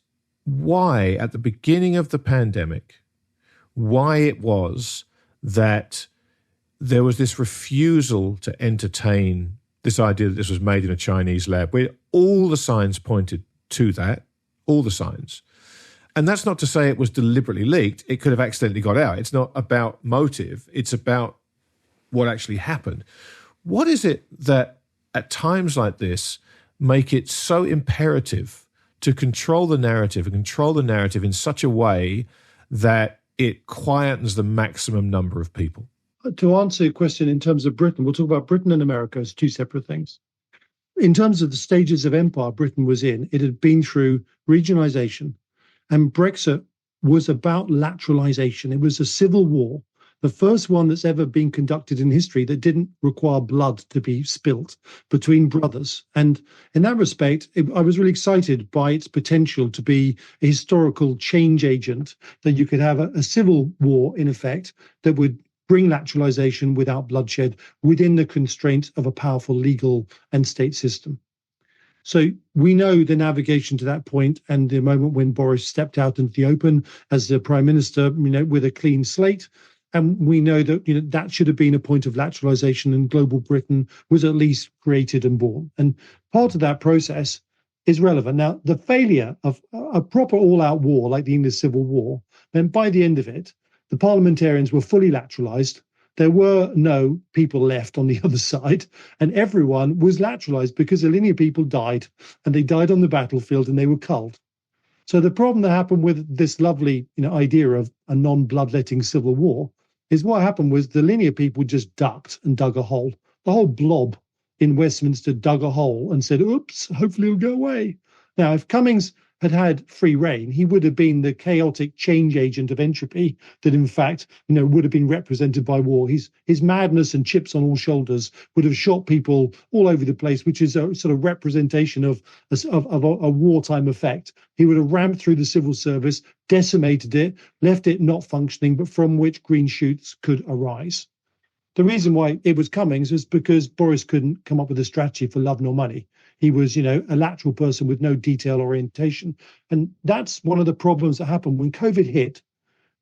why, at the beginning of the pandemic, why it was that there was this refusal to entertain this idea that this was made in a Chinese lab, where all the signs pointed to that, all the signs. And that's not to say it was deliberately leaked. It could have accidentally got out. It's not about motive. It's about what actually happened. What is it that at times like this make it so imperative to control the narrative and control the narrative in such a way that it quietens the maximum number of people? To answer your question in terms of Britain, we'll talk about Britain and America as two separate things. In terms of the stages of empire Britain was in, it had been through regionalisation, and Brexit was about lateralisation. It was a civil war, the first one that's ever been conducted in history that didn't require blood to be spilt between brothers. And in that respect, I was really excited by its potential to be a historical change agent, that you could have a civil war, in effect, that would bring lateralisation without bloodshed within the constraints of a powerful legal and state system. So we know the navigation to that point and the moment when Boris stepped out into the open as the Prime Minister, with a clean slate. And we know that that should have been a point of lateralisation, and global Britain was at least created and born. And part of that process is relevant. Now, the failure of a proper all-out war like the English Civil War meant by the end of it, the parliamentarians were fully lateralised. There were no people left on the other side, and everyone was lateralised because the linear people died, and they died on the battlefield and they were culled. So the problem that happened with this lovely idea of a non-bloodletting civil war is what happened was the linear people just ducked and dug a hole. The whole blob in Westminster dug a hole and said, oops, hopefully it'll go away. Now, if Cummings had had free reign, he would have been the chaotic change agent of entropy that, in fact, would have been represented by war. His madness and chips on all shoulders would have shot people all over the place, which is a sort of representation of a wartime effect. He would have ramped through the civil service, decimated it, left it not functioning, but from which green shoots could arise. The reason why it was Cummings was because Boris couldn't come up with a strategy for love nor money. He was, a lateral person with no detail orientation. And that's one of the problems that happened when COVID hit.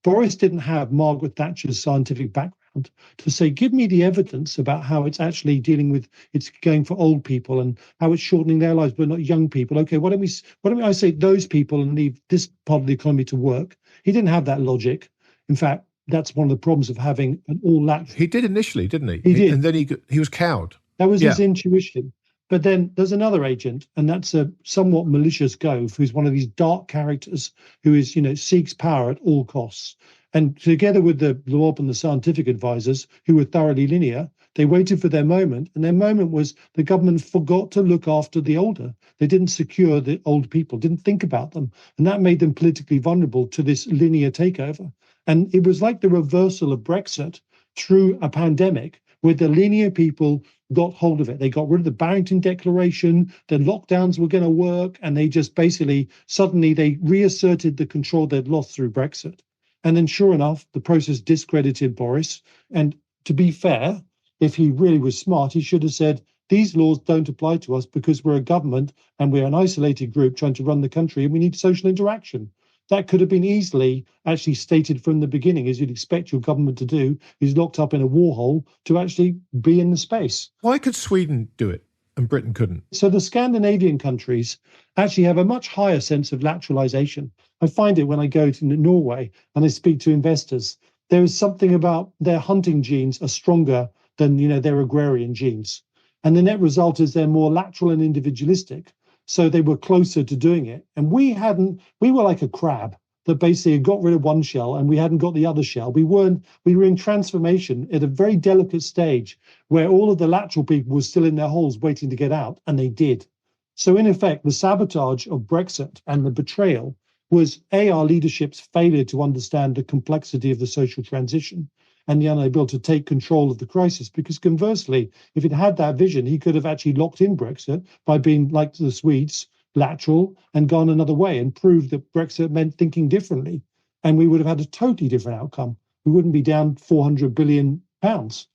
Boris didn't have Margaret Thatcher's scientific background to say, give me the evidence about how it's actually dealing with, it's going for old people and how it's shortening their lives, but not young people. Okay, why don't I say those people and leave this part of the economy to work? He didn't have that logic. In fact, that's one of the problems of having an all-lateral. He did initially, didn't he? He did. And then he was cowed. That was his intuition. But then there's another agent, and that's a somewhat malicious Gove, who's one of these dark characters who is, seeks power at all costs. And together with the Loeb and the scientific advisors, who were thoroughly linear, they waited for their moment. And their moment was the government forgot to look after the older. They didn't secure the old people, didn't think about them. And that made them politically vulnerable to this linear takeover. And it was like the reversal of Brexit through a pandemic, where the linear people got hold of it. They got rid of the Barrington Declaration, the lockdowns were going to work, and they just basically, suddenly they reasserted the control they'd lost through Brexit. And then sure enough, the process discredited Boris. And to be fair, if he really was smart, he should have said, these laws don't apply to us because we're a government and we're an isolated group trying to run the country and we need social interaction. That could have been easily actually stated from the beginning, as you'd expect your government to do, who's locked up in a war hole, to actually be in the space. Why could Sweden do it and Britain couldn't? So the Scandinavian countries actually have a much higher sense of lateralization. I find it when I go to Norway and I speak to investors. There is something about their hunting genes are stronger than, their agrarian genes. And the net result is they're more lateral and individualistic. So they were closer to doing it. And we were like a crab that basically got rid of one shell and we hadn't got the other shell. We were in transformation at a very delicate stage where all of the lateral people were still in their holes waiting to get out, and they did. So in effect, the sabotage of Brexit and the betrayal was our leadership's failure to understand the complexity of the social transition and the unable to take control of the crisis. Because conversely, if it had that vision, he could have actually locked in Brexit by being like the Swedes, lateral, and gone another way and proved that Brexit meant thinking differently. And we would have had a totally different outcome. We wouldn't be down £400 billion. But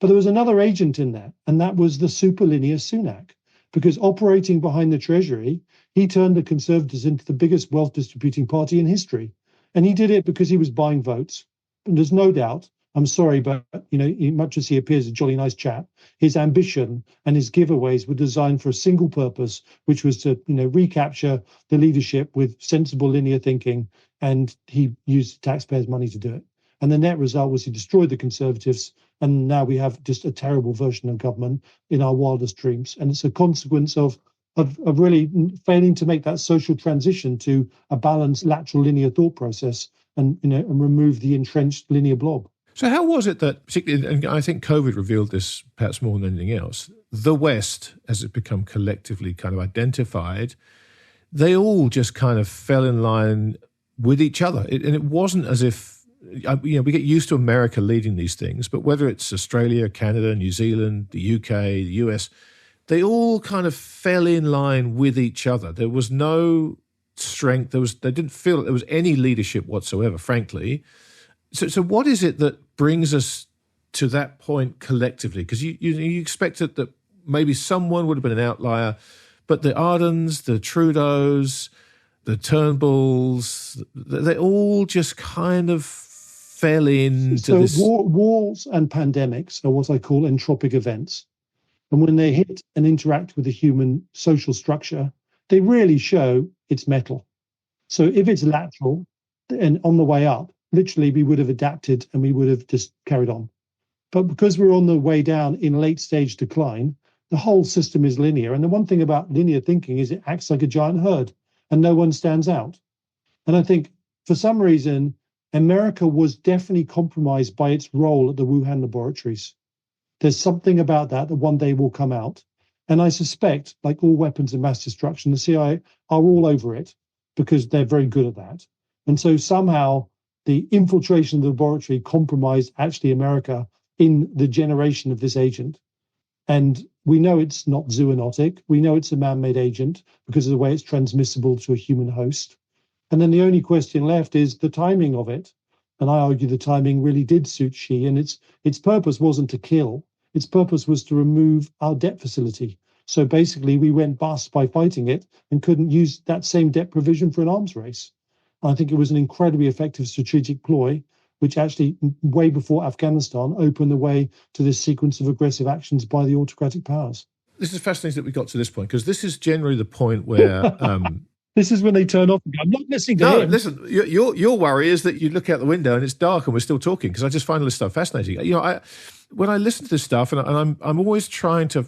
there was another agent in there, and that was the superlinear Sunak. Because operating behind the Treasury, he turned the Conservatives into the biggest wealth distributing party in history. And he did it because he was buying votes. And there's no doubt, I'm sorry, but, much as he appears a jolly nice chap, his ambition and his giveaways were designed for a single purpose, which was to, recapture the leadership with sensible linear thinking. And he used taxpayers' money to do it. And the net result was he destroyed the Conservatives. And now we have just a terrible version of government in our wildest dreams. And it's a consequence of really failing to make that social transition to a balanced lateral linear thought process and remove the entrenched linear blob. So how was it that, particularly, and I think COVID revealed this perhaps more than anything else, the West, as it become collectively kind of identified, they all just kind of fell in line with each other. And it wasn't as if, we get used to America leading these things, but whether it's Australia, Canada, New Zealand, the UK, the US, they all kind of fell in line with each other. There was no strength. They didn't feel there was any leadership whatsoever, frankly. So what is it that brings us to that point collectively? Because you expected that maybe someone would have been an outlier, but the Ardens, the Trudeaus, the Turnbulls, they all just kind of fell into this. Wars and pandemics are what I call entropic events. And when they hit and interact with the human social structure, they really show its mettle. So if it's lateral and on the way up, literally we would have adapted and we would have just carried on. But because we're on the way down in late stage decline, the whole system is linear. And the one thing about linear thinking is it acts like a giant herd and no one stands out. And I think for some reason, America was definitely compromised by its role at the Wuhan laboratories. There's something about that one day will come out. And I suspect, like all weapons of mass destruction, the CIA are all over it because they're very good at that. And so somehow the infiltration of the laboratory compromised actually America in the generation of this agent. And we know it's not zoonotic. We know it's a man-made agent because of the way it's transmissible to a human host. And then the only question left is the timing of it. And I argue the timing really did suit Xi. And its purpose wasn't to kill. Its purpose was to remove our debt facility. So basically, we went bust by fighting it and couldn't use that same debt provision for an arms race. I think it was an incredibly effective strategic ploy, which actually, way before Afghanistan, opened the way to this sequence of aggressive actions by the autocratic powers. This is fascinating that we got to this point, because this is generally the point where... This is when they turn off and go, I'm not listening to him. No, listen, your worry is that you look out the window and it's dark and we're still talking, because I just find all this stuff fascinating. When I listen to this stuff, and I'm always trying to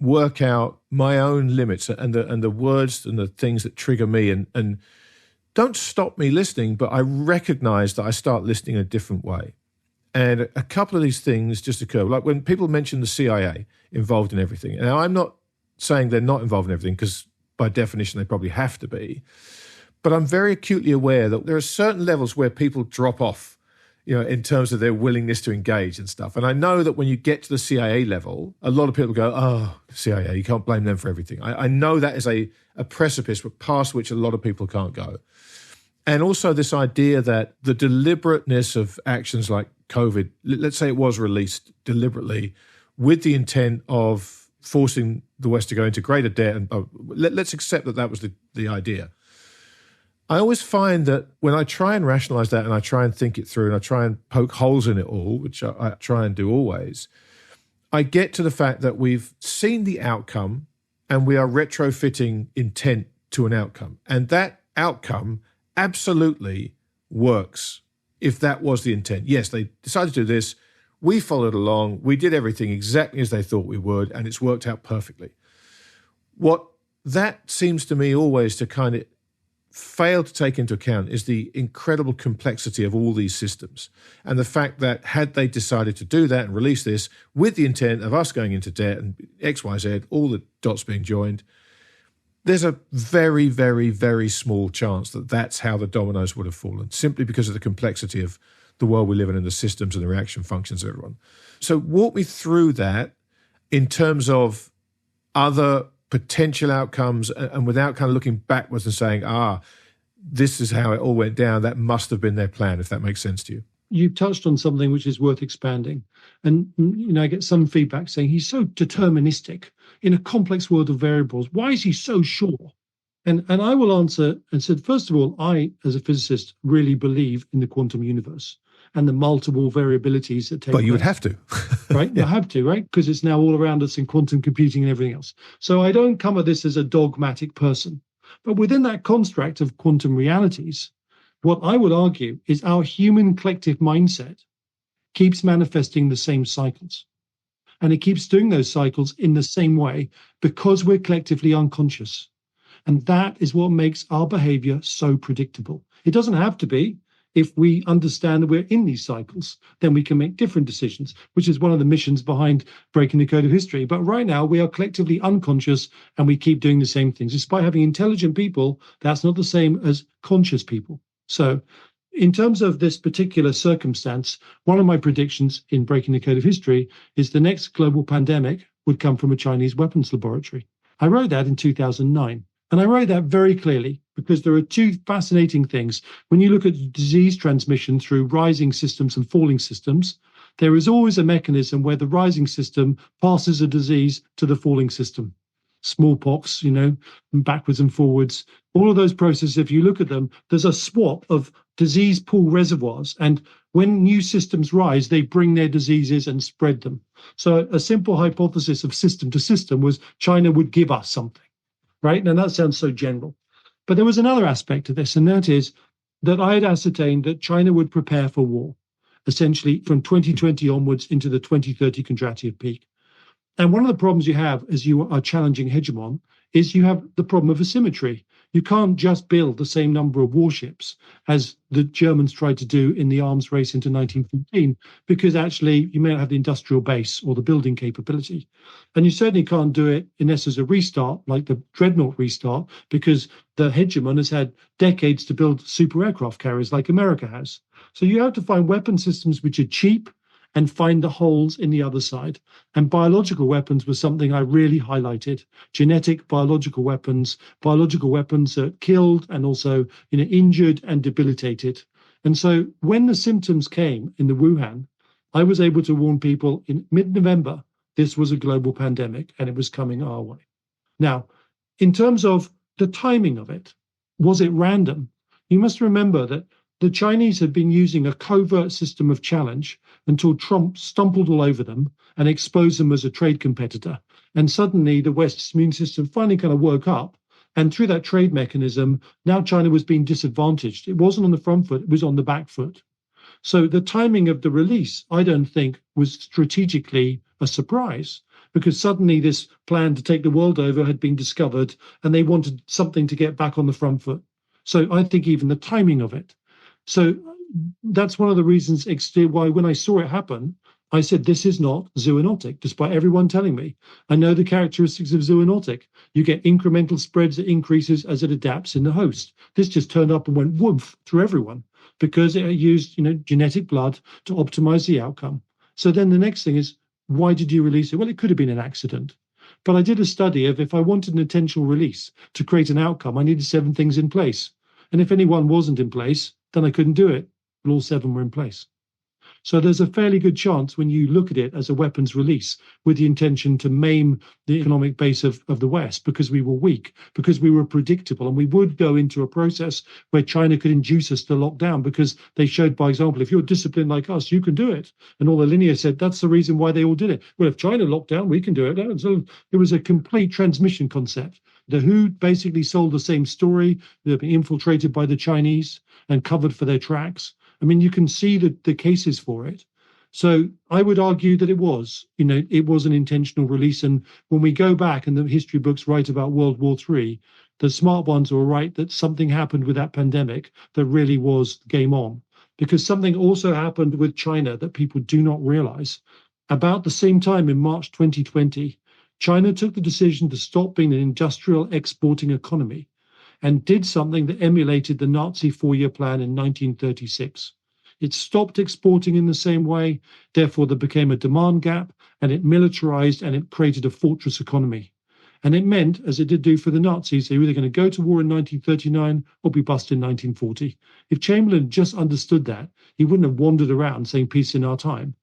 work out my own limits and the words and the things that trigger me and don't stop me listening, but I recognize that I start listening in a different way. And a couple of these things just occur. Like when people mention the CIA involved in everything. Now, I'm not saying they're not involved in everything, because by definition, they probably have to be. But I'm very acutely aware that there are certain levels where people drop off, in terms of their willingness to engage and stuff. And I know that when you get to the CIA level, a lot of people go, oh, CIA, you can't blame them for everything. I know that is a precipice past which a lot of people can't go. And also this idea that the deliberateness of actions like COVID, let's say it was released deliberately with the intent of forcing the West to go into greater debt. And let's accept that was the idea. I always find that when I try and rationalize that and I try and think it through and I try and poke holes in it all, which I try and do always, I get to the fact that we've seen the outcome and we are retrofitting intent to an outcome. And that outcome absolutely works if that was the intent. Yes, they decided to do this. We followed along. We did everything exactly as they thought we would, and it's worked out perfectly. What that seems to me always to kind of fail to take into account is the incredible complexity of all these systems and the fact that had they decided to do that and release this with the intent of us going into debt and X, Y, Z, all the dots being joined, there's a very, very, very small chance that that's how the dominoes would have fallen, simply because of the complexity of the world we live in and the systems and the reaction functions of everyone. So walk me through that in terms of other potential outcomes and without kind of looking backwards and saying, this is how it all went down. That must have been their plan, if that makes sense to you. You touched on something which is worth expanding. And, I get some feedback saying he's so deterministic in a complex world of variables. Why is he so sure? And I will answer and said, first of all, I, as a physicist, really believe in the quantum universe and the multiple variabilities that take place. But you would have to. Right? Yeah. You have to, right? Because it's now all around us in quantum computing and everything else. So I don't come at this as a dogmatic person. But within that construct of quantum realities, what I would argue is our human collective mindset keeps manifesting the same cycles. And it keeps doing those cycles in the same way because we're collectively unconscious. And that is what makes our behavior so predictable. It doesn't have to be. If we understand that we're in these cycles, then we can make different decisions, which is one of the missions behind breaking the code of history. But right now, we are collectively unconscious and we keep doing the same things. Despite having intelligent people, that's not the same as conscious people. So in terms of this particular circumstance, one of my predictions in breaking the code of history is the next global pandemic would come from a Chinese weapons laboratory. I wrote that in 2009. And I wrote that very clearly because there are two fascinating things. When you look at disease transmission through rising systems and falling systems, there is always a mechanism where the rising system passes a disease to the falling system. Smallpox, backwards and forwards. All of those processes, if you look at them, there's a swap of disease pool reservoirs. And when new systems rise, they bring their diseases and spread them. So a simple hypothesis of system to system was China would give us something. Right? Now, that sounds so general. But there was another aspect to this, and that is that I had ascertained that China would prepare for war, essentially from 2020 onwards into the 2030 Kondratiev peak. And one of the problems you have as you are challenging hegemon is you have the problem of asymmetry. You can't just build the same number of warships as the Germans tried to do in the arms race into 1914, because actually you may not have the industrial base or the building capability. And you certainly can't do it unless there's a restart, like the Dreadnought restart, because the hegemon has had decades to build super aircraft carriers like America has. So you have to find weapon systems which are cheap and find the holes in the other side. And biological weapons was something I really highlighted. Genetic biological weapons that killed and also injured and debilitated. And so when the symptoms came in the Wuhan, I was able to warn people in mid-November, this was a global pandemic and it was coming our way. Now, in terms of the timing of it, was it random? You must remember that the Chinese had been using a covert system of challenge until Trump stumbled all over them and exposed them as a trade competitor. And suddenly the West's immune system finally kind of woke up. And through that trade mechanism, now China was being disadvantaged. It wasn't on the front foot, it was on the back foot. So the timing of the release, I don't think, was strategically a surprise, because suddenly this plan to take the world over had been discovered and they wanted something to get back on the front foot. So I think even the timing of it. So that's one of the reasons why when I saw it happen, I said, this is not zoonotic, despite everyone telling me. I know the characteristics of zoonotic. You get incremental spreads that increases as it adapts in the host. This just turned up and went woof through everyone because it used, genetic blood to optimize the outcome. So then the next thing is, why did you release it? Well, it could have been an accident. But I did a study of if I wanted an intentional release to create an outcome, I needed 7 things in place. And if any one wasn't in place, then I couldn't do it. But all 7 were in place. So there's a fairly good chance when you look at it as a weapons release with the intention to maim the economic base of the West because we were weak, because we were predictable, and we would go into a process where China could induce us to lock down because they showed by example, if you're disciplined like us, you can do it. And all the linear said that's the reason why they all did it. Well, if China locked down, we can do it. And so it was a complete transmission concept. The WHO basically sold the same story. They've been infiltrated by the Chinese and covered for their tracks. I mean, you can see the cases for it. So I would argue that it was an intentional release. And when we go back and the history books write about World War III, the smart ones were right that something happened with that pandemic that really was game on. Because something also happened with China that people do not realize. About the same time in March 2020, China took the decision to stop being an industrial exporting economy and did something that emulated the Nazi four-year plan in 1936. It stopped exporting in the same way, therefore there became a demand gap, and it militarized and it created a fortress economy. And it meant, as it did do for the Nazis, they were either going to go to war in 1939 or be bust in 1940. If Chamberlain just understood that, he wouldn't have wandered around saying peace in our time.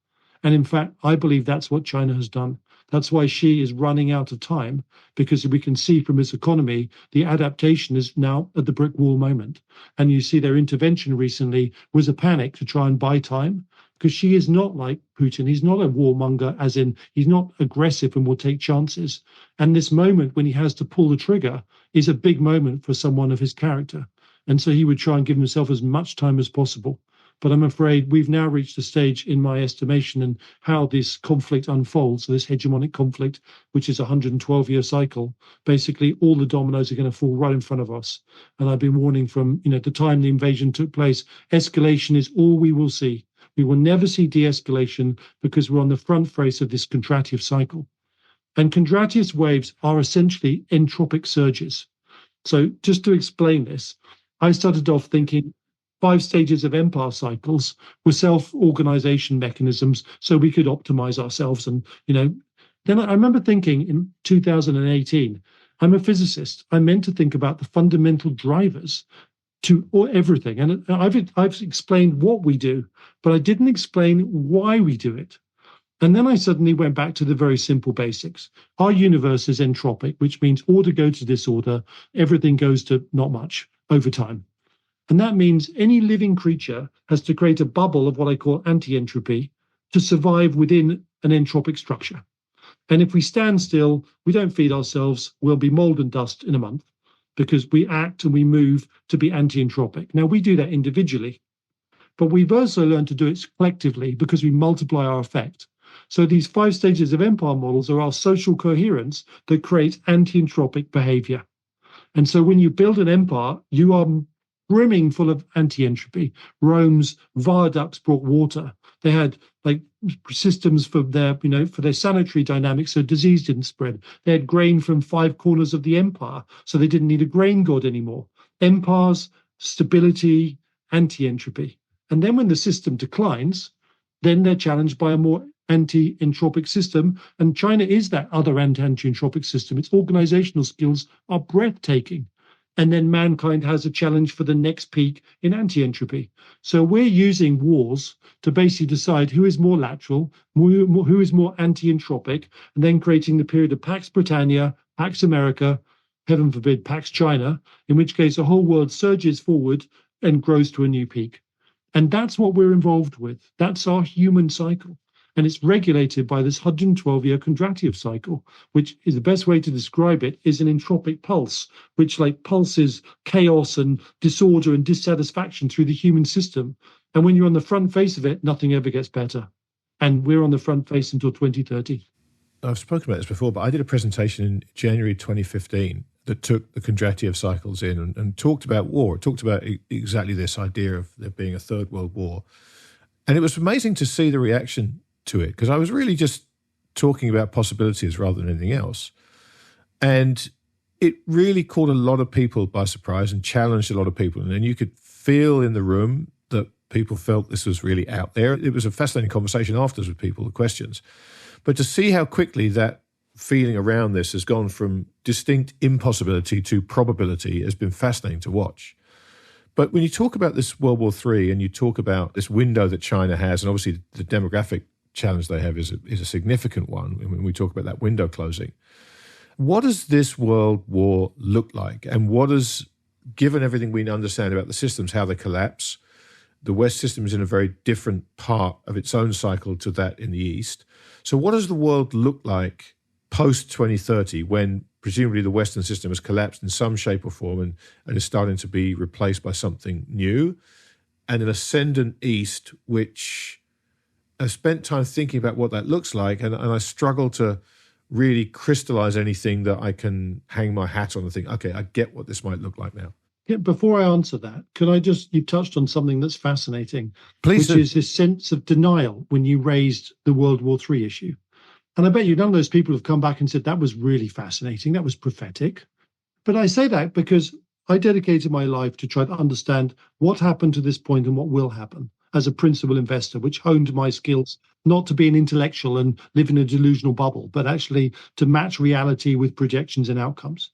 And in fact, I believe that's what China has done. That's why Xi is running out of time, because we can see from his economy, the adaptation is now at the brick wall moment. And you see their intervention recently was a panic to try and buy time, because Xi is not like Putin. He's not a warmonger, as in he's not aggressive and will take chances. And this moment when he has to pull the trigger is a big moment for someone of his character. And so he would try and give himself as much time as possible. But I'm afraid we've now reached a stage, in my estimation, and how this conflict unfolds, this hegemonic conflict, which is a 112-year cycle. Basically, all the dominoes are going to fall right in front of us. And I've been warning from the time the invasion took place, escalation is all we will see. We will never see de-escalation because we're on the front face of this Kondratiev cycle. And Kondratiev waves are essentially entropic surges. So just to explain this, I started off thinking 5 stages of empire cycles were self-organization mechanisms so we could optimize ourselves. And, then I remember thinking in 2018, I'm a physicist. I meant to think about the fundamental drivers to everything. And I've explained what we do, but I didn't explain why we do it. And then I suddenly went back to the very simple basics. Our universe is entropic, which means order goes to disorder. Everything goes to not much over time. And that means any living creature has to create a bubble of what I call anti-entropy to survive within an entropic structure. And if we stand still, we don't feed ourselves, we'll be mold and dust in a month because we act and we move to be anti-entropic. Now, we do that individually, but we've also learned to do it collectively because we multiply our effect. So these 5 stages of empire models are our social coherence that create anti-entropic behavior. And so when you build an empire, you are brimming full of anti-entropy. Rome's viaducts brought water. They had systems for their sanitary dynamics so disease didn't spread. They had grain from 5 corners of the empire, so they didn't need a grain god anymore. Empires, stability, anti-entropy. And then when the system declines, then they're challenged by a more anti-entropic system. And China is that other anti-entropic system. Its organizational skills are breathtaking. And then mankind has a challenge for the next peak in anti-entropy. So we're using wars to basically decide who is more lateral, who is more anti-entropic, and then creating the period of Pax Britannia, Pax America, heaven forbid, Pax China, in which case the whole world surges forward and grows to a new peak. And that's what we're involved with. That's our human cycle. And it's regulated by this 112-year Kondratiev cycle, which is the best way to describe it, is an entropic pulse, which pulses chaos and disorder and dissatisfaction through the human system. And when you're on the front face of it, nothing ever gets better. And we're on the front face until 2030. I've spoken about this before, but I did a presentation in January 2015 that took the Kondratiev cycles in and talked about war. It talked about exactly this idea of there being a third world war. And it was amazing to see the reaction to it, because I was really just talking about possibilities rather than anything else. And it really caught a lot of people by surprise and challenged a lot of people. And then you could feel in the room that people felt this was really out there. It was a fascinating conversation afterwards with people, the questions. But to see how quickly that feeling around this has gone from distinct impossibility to probability has been fascinating to watch. But when you talk about this World War III and you talk about this window that China has, and obviously the demographic challenge they have is a significant one when we talk about that window closing. What does this world war look like? And what does, given everything we understand about the systems, how they collapse, the West system is in a very different part of its own cycle to that in the East. So what does the world look like post-2030 when presumably the Western system has collapsed in some shape or form and is starting to be replaced by something new, and an ascendant East, which I've spent time thinking about what that looks like, and I struggle to really crystallize anything that I can hang my hat on and think, okay, I get what this might look like now. Yeah, before I answer that, can I just, you touched on something that's fascinating, Please which do. is this sense of denial when you raised the World War III issue. And I bet you none of those people have come back and said, that was really fascinating, that was prophetic. But I say that because I dedicated my life to try to understand what happened to this point and what will happen as a principal investor, which honed my skills not to be an intellectual and live in a delusional bubble, but actually to match reality with projections and outcomes.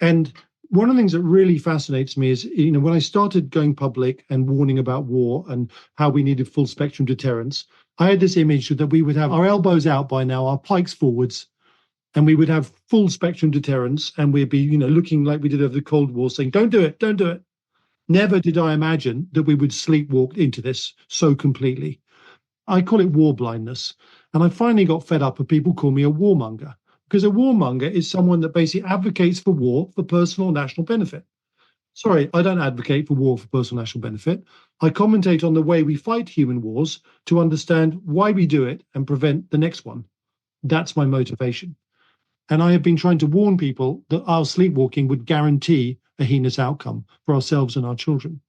And one of the things that really fascinates me is, when I started going public and warning about war and how we needed full spectrum deterrence, I had this image that we would have our elbows out by now, our pikes forwards, and we would have full spectrum deterrence, and we'd be, looking like we did over the Cold War, saying, don't do it, don't do it. Never did I imagine that we would sleepwalk into this so completely. I call it war blindness. And I finally got fed up of people calling me a warmonger, because a warmonger is someone that basically advocates for war for personal national benefit. Sorry, I don't advocate for war for personal national benefit. I commentate on the way we fight human wars to understand why we do it and prevent the next one. That's my motivation. And I have been trying to warn people that our sleepwalking would guarantee a heinous outcome for ourselves and our children.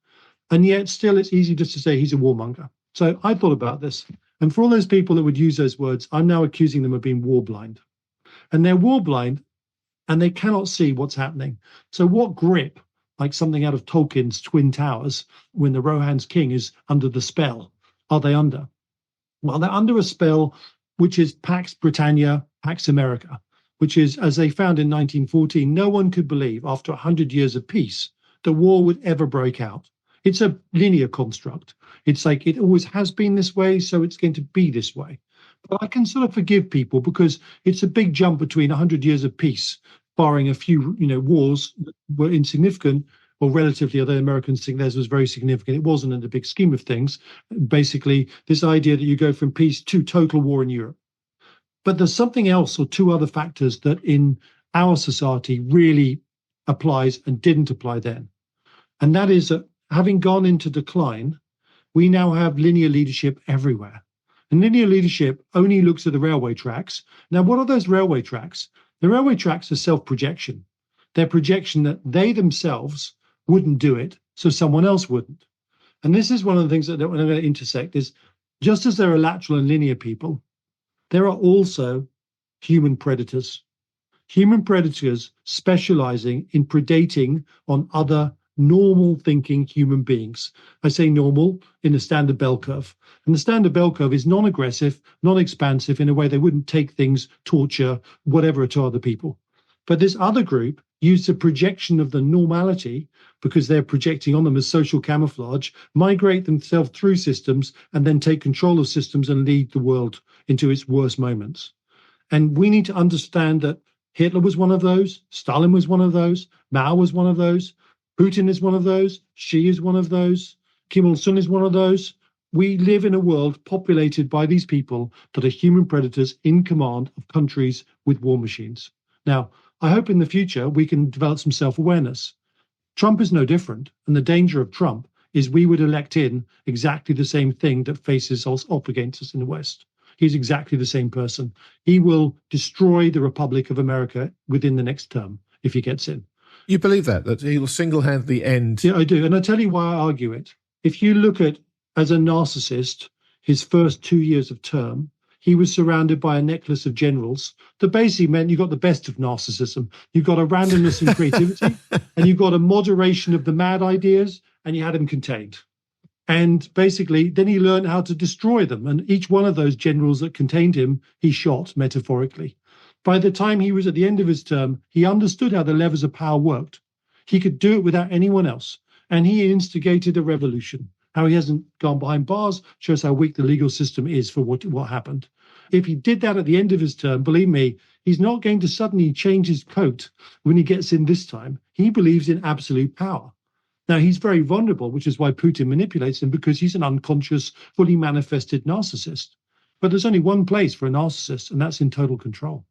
And yet still it's easy just to say he's a warmonger. So I thought about this. And for all those people that would use those words, I'm now accusing them of being war blind. And they're war blind and they cannot see what's happening. So what grip, like something out of Tolkien's Twin Towers, when the Rohan's king is under the spell, are they under? Well, they're under a spell which is Pax Britannia, Pax America, which is, as they found in 1914, no one could believe after 100 years of peace that war would ever break out. It's a linear construct. It's like it always has been this way, so it's going to be this way. But I can sort of forgive people because it's a big jump between 100 years of peace, barring a few, wars that were insignificant or relatively, although Americans think theirs was very significant. It wasn't in the big scheme of things. Basically, this idea that you go from peace to total war in Europe. But there's something else or two other factors that in our society really applies and didn't apply then. And that is that having gone into decline, we now have linear leadership everywhere. And linear leadership only looks at the railway tracks. Now, what are those railway tracks? The railway tracks are self-projection. They're projection that they themselves wouldn't do it, so someone else wouldn't. And this is one of the things that I'm going to intersect is, just as there are lateral and linear people, there are also human predators. Human predators specializing in predating on other normal thinking human beings. I say normal in the standard bell curve. And the standard bell curve is non-aggressive, non-expansive in a way they wouldn't take things, torture, whatever to other people. But this other group use the projection of the normality, because they're projecting on them as social camouflage, migrate themselves through systems and then take control of systems and lead the world into its worst moments. And we need to understand that Hitler was one of those, Stalin was one of those, Mao was one of those, Putin is one of those, Xi is one of those, Kim Il-sung is one of those. We live in a world populated by these people that are human predators in command of countries with war machines. Now, I hope in the future we can develop some self-awareness. Trump is no different, and the danger of Trump is we would elect in exactly the same thing that faces us up against us in the West. He's exactly the same person. He will destroy the Republic of America within the next term if he gets in. You believe that he will single-handedly end? Yeah, I do. And I'll tell you why I argue it. If you look at, as a narcissist, his first 2 years of term, he was surrounded by a necklace of generals that basically meant you got the best of narcissism. You've got a randomness and creativity, and you've got a moderation of the mad ideas, and you had him contained. And basically, then he learned how to destroy them. And each one of those generals that contained him, he shot metaphorically. By the time he was at the end of his term, he understood how the levers of power worked. He could do it without anyone else. and he instigated a revolution. How he hasn't gone behind bars shows how weak the legal system is for what happened. If he did that at the end of his term, believe me, he's not going to suddenly change his coat when he gets in this time. He believes in absolute power. Now, he's very vulnerable, which is why Putin manipulates him, because he's an unconscious, fully manifested narcissist. But there's only one place for a narcissist, and that's in total control.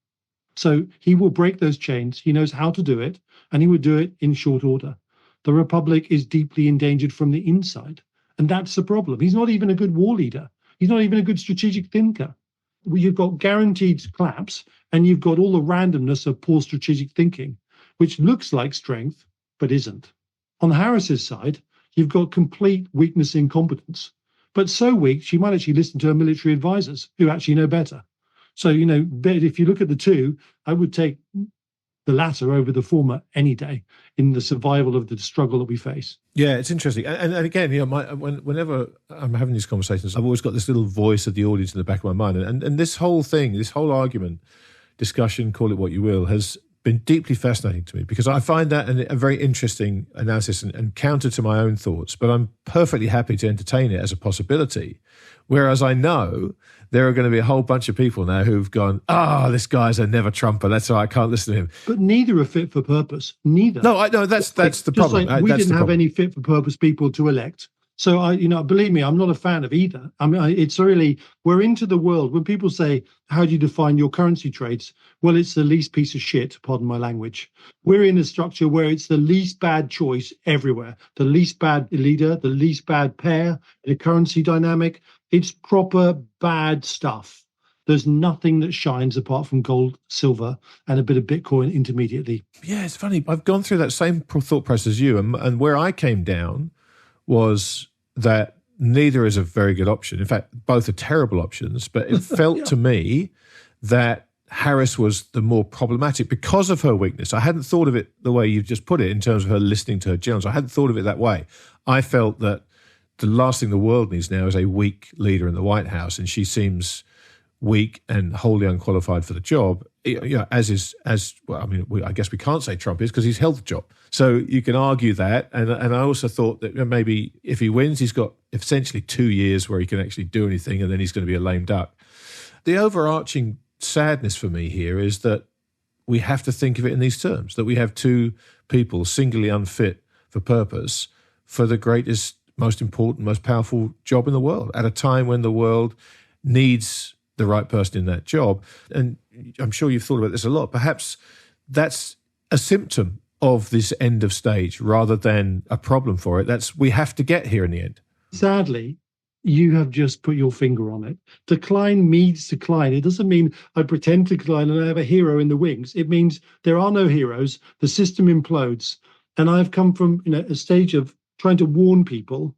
So he will break those chains. He knows how to do it, and he will do it in short order. The Republic is deeply endangered from the inside, and that's the problem. He's not even a good war leader. He's not even a good strategic thinker. You've got guaranteed collapse, and you've got all the randomness of poor strategic thinking, which looks like strength, but isn't. On Harris's side, you've got complete weakness and incompetence, but so weak she might actually listen to her military advisors who actually know better. So, if you look at the two, I would take the latter over the former any day in the survival of the struggle that we face. Yeah, it's interesting. And again, whenever I'm having these conversations, I've always got this little voice of the audience in the back of my mind. And this whole thing, this whole argument, discussion, call it what you will, has been deeply fascinating to me, because I find that a very interesting analysis and counter to my own thoughts, but I'm perfectly happy to entertain it as a possibility. Whereas I know there are going to be a whole bunch of people now who've gone, this guy's a never Trumper, that's why I can't listen to him. But neither are fit for purpose. Neither. No, I know that's the problem. Like we didn't have any fit for purpose people to elect. So believe me, I'm not a fan of either. I mean, it's really, we're into the world. When people say, how do you define your currency trades? Well, it's the least piece of shit, pardon my language. We're in a structure where it's the least bad choice everywhere. The least bad leader, the least bad pair, the currency dynamic. It's proper bad stuff. There's nothing that shines apart from gold, silver, and a bit of Bitcoin intermediately. Yeah, it's funny. I've gone through that same thought process as you, and where I came down was that neither is a very good option. In fact, both are terrible options, but it felt to me that Harris was the more problematic because of her weakness. I hadn't thought of it the way you've just put it in terms of her listening to her generals. I hadn't thought of it that way. I felt that the last thing the world needs now is a weak leader in the White House, and she seems weak and wholly unqualified for the job. I guess we can't say Trump is, because he's held the job. So you can argue that. And I also thought that maybe if he wins, he's got essentially 2 years where he can actually do anything, and then he's going to be a lame duck. The overarching sadness for me here is that we have to think of it in these terms, that we have two people singly unfit for purpose for the greatest, most important, most powerful job in the world at a time when the world needs the right person in that job. And I'm sure you've thought about this a lot. Perhaps that's a symptom of this end of stage rather than a problem for it. We have to get here in the end. Sadly, you have just put your finger on it. Decline means decline. It doesn't mean I pretend to decline and I have a hero in the wings. It means there are no heroes. The system implodes. And I've come from a stage of trying to warn people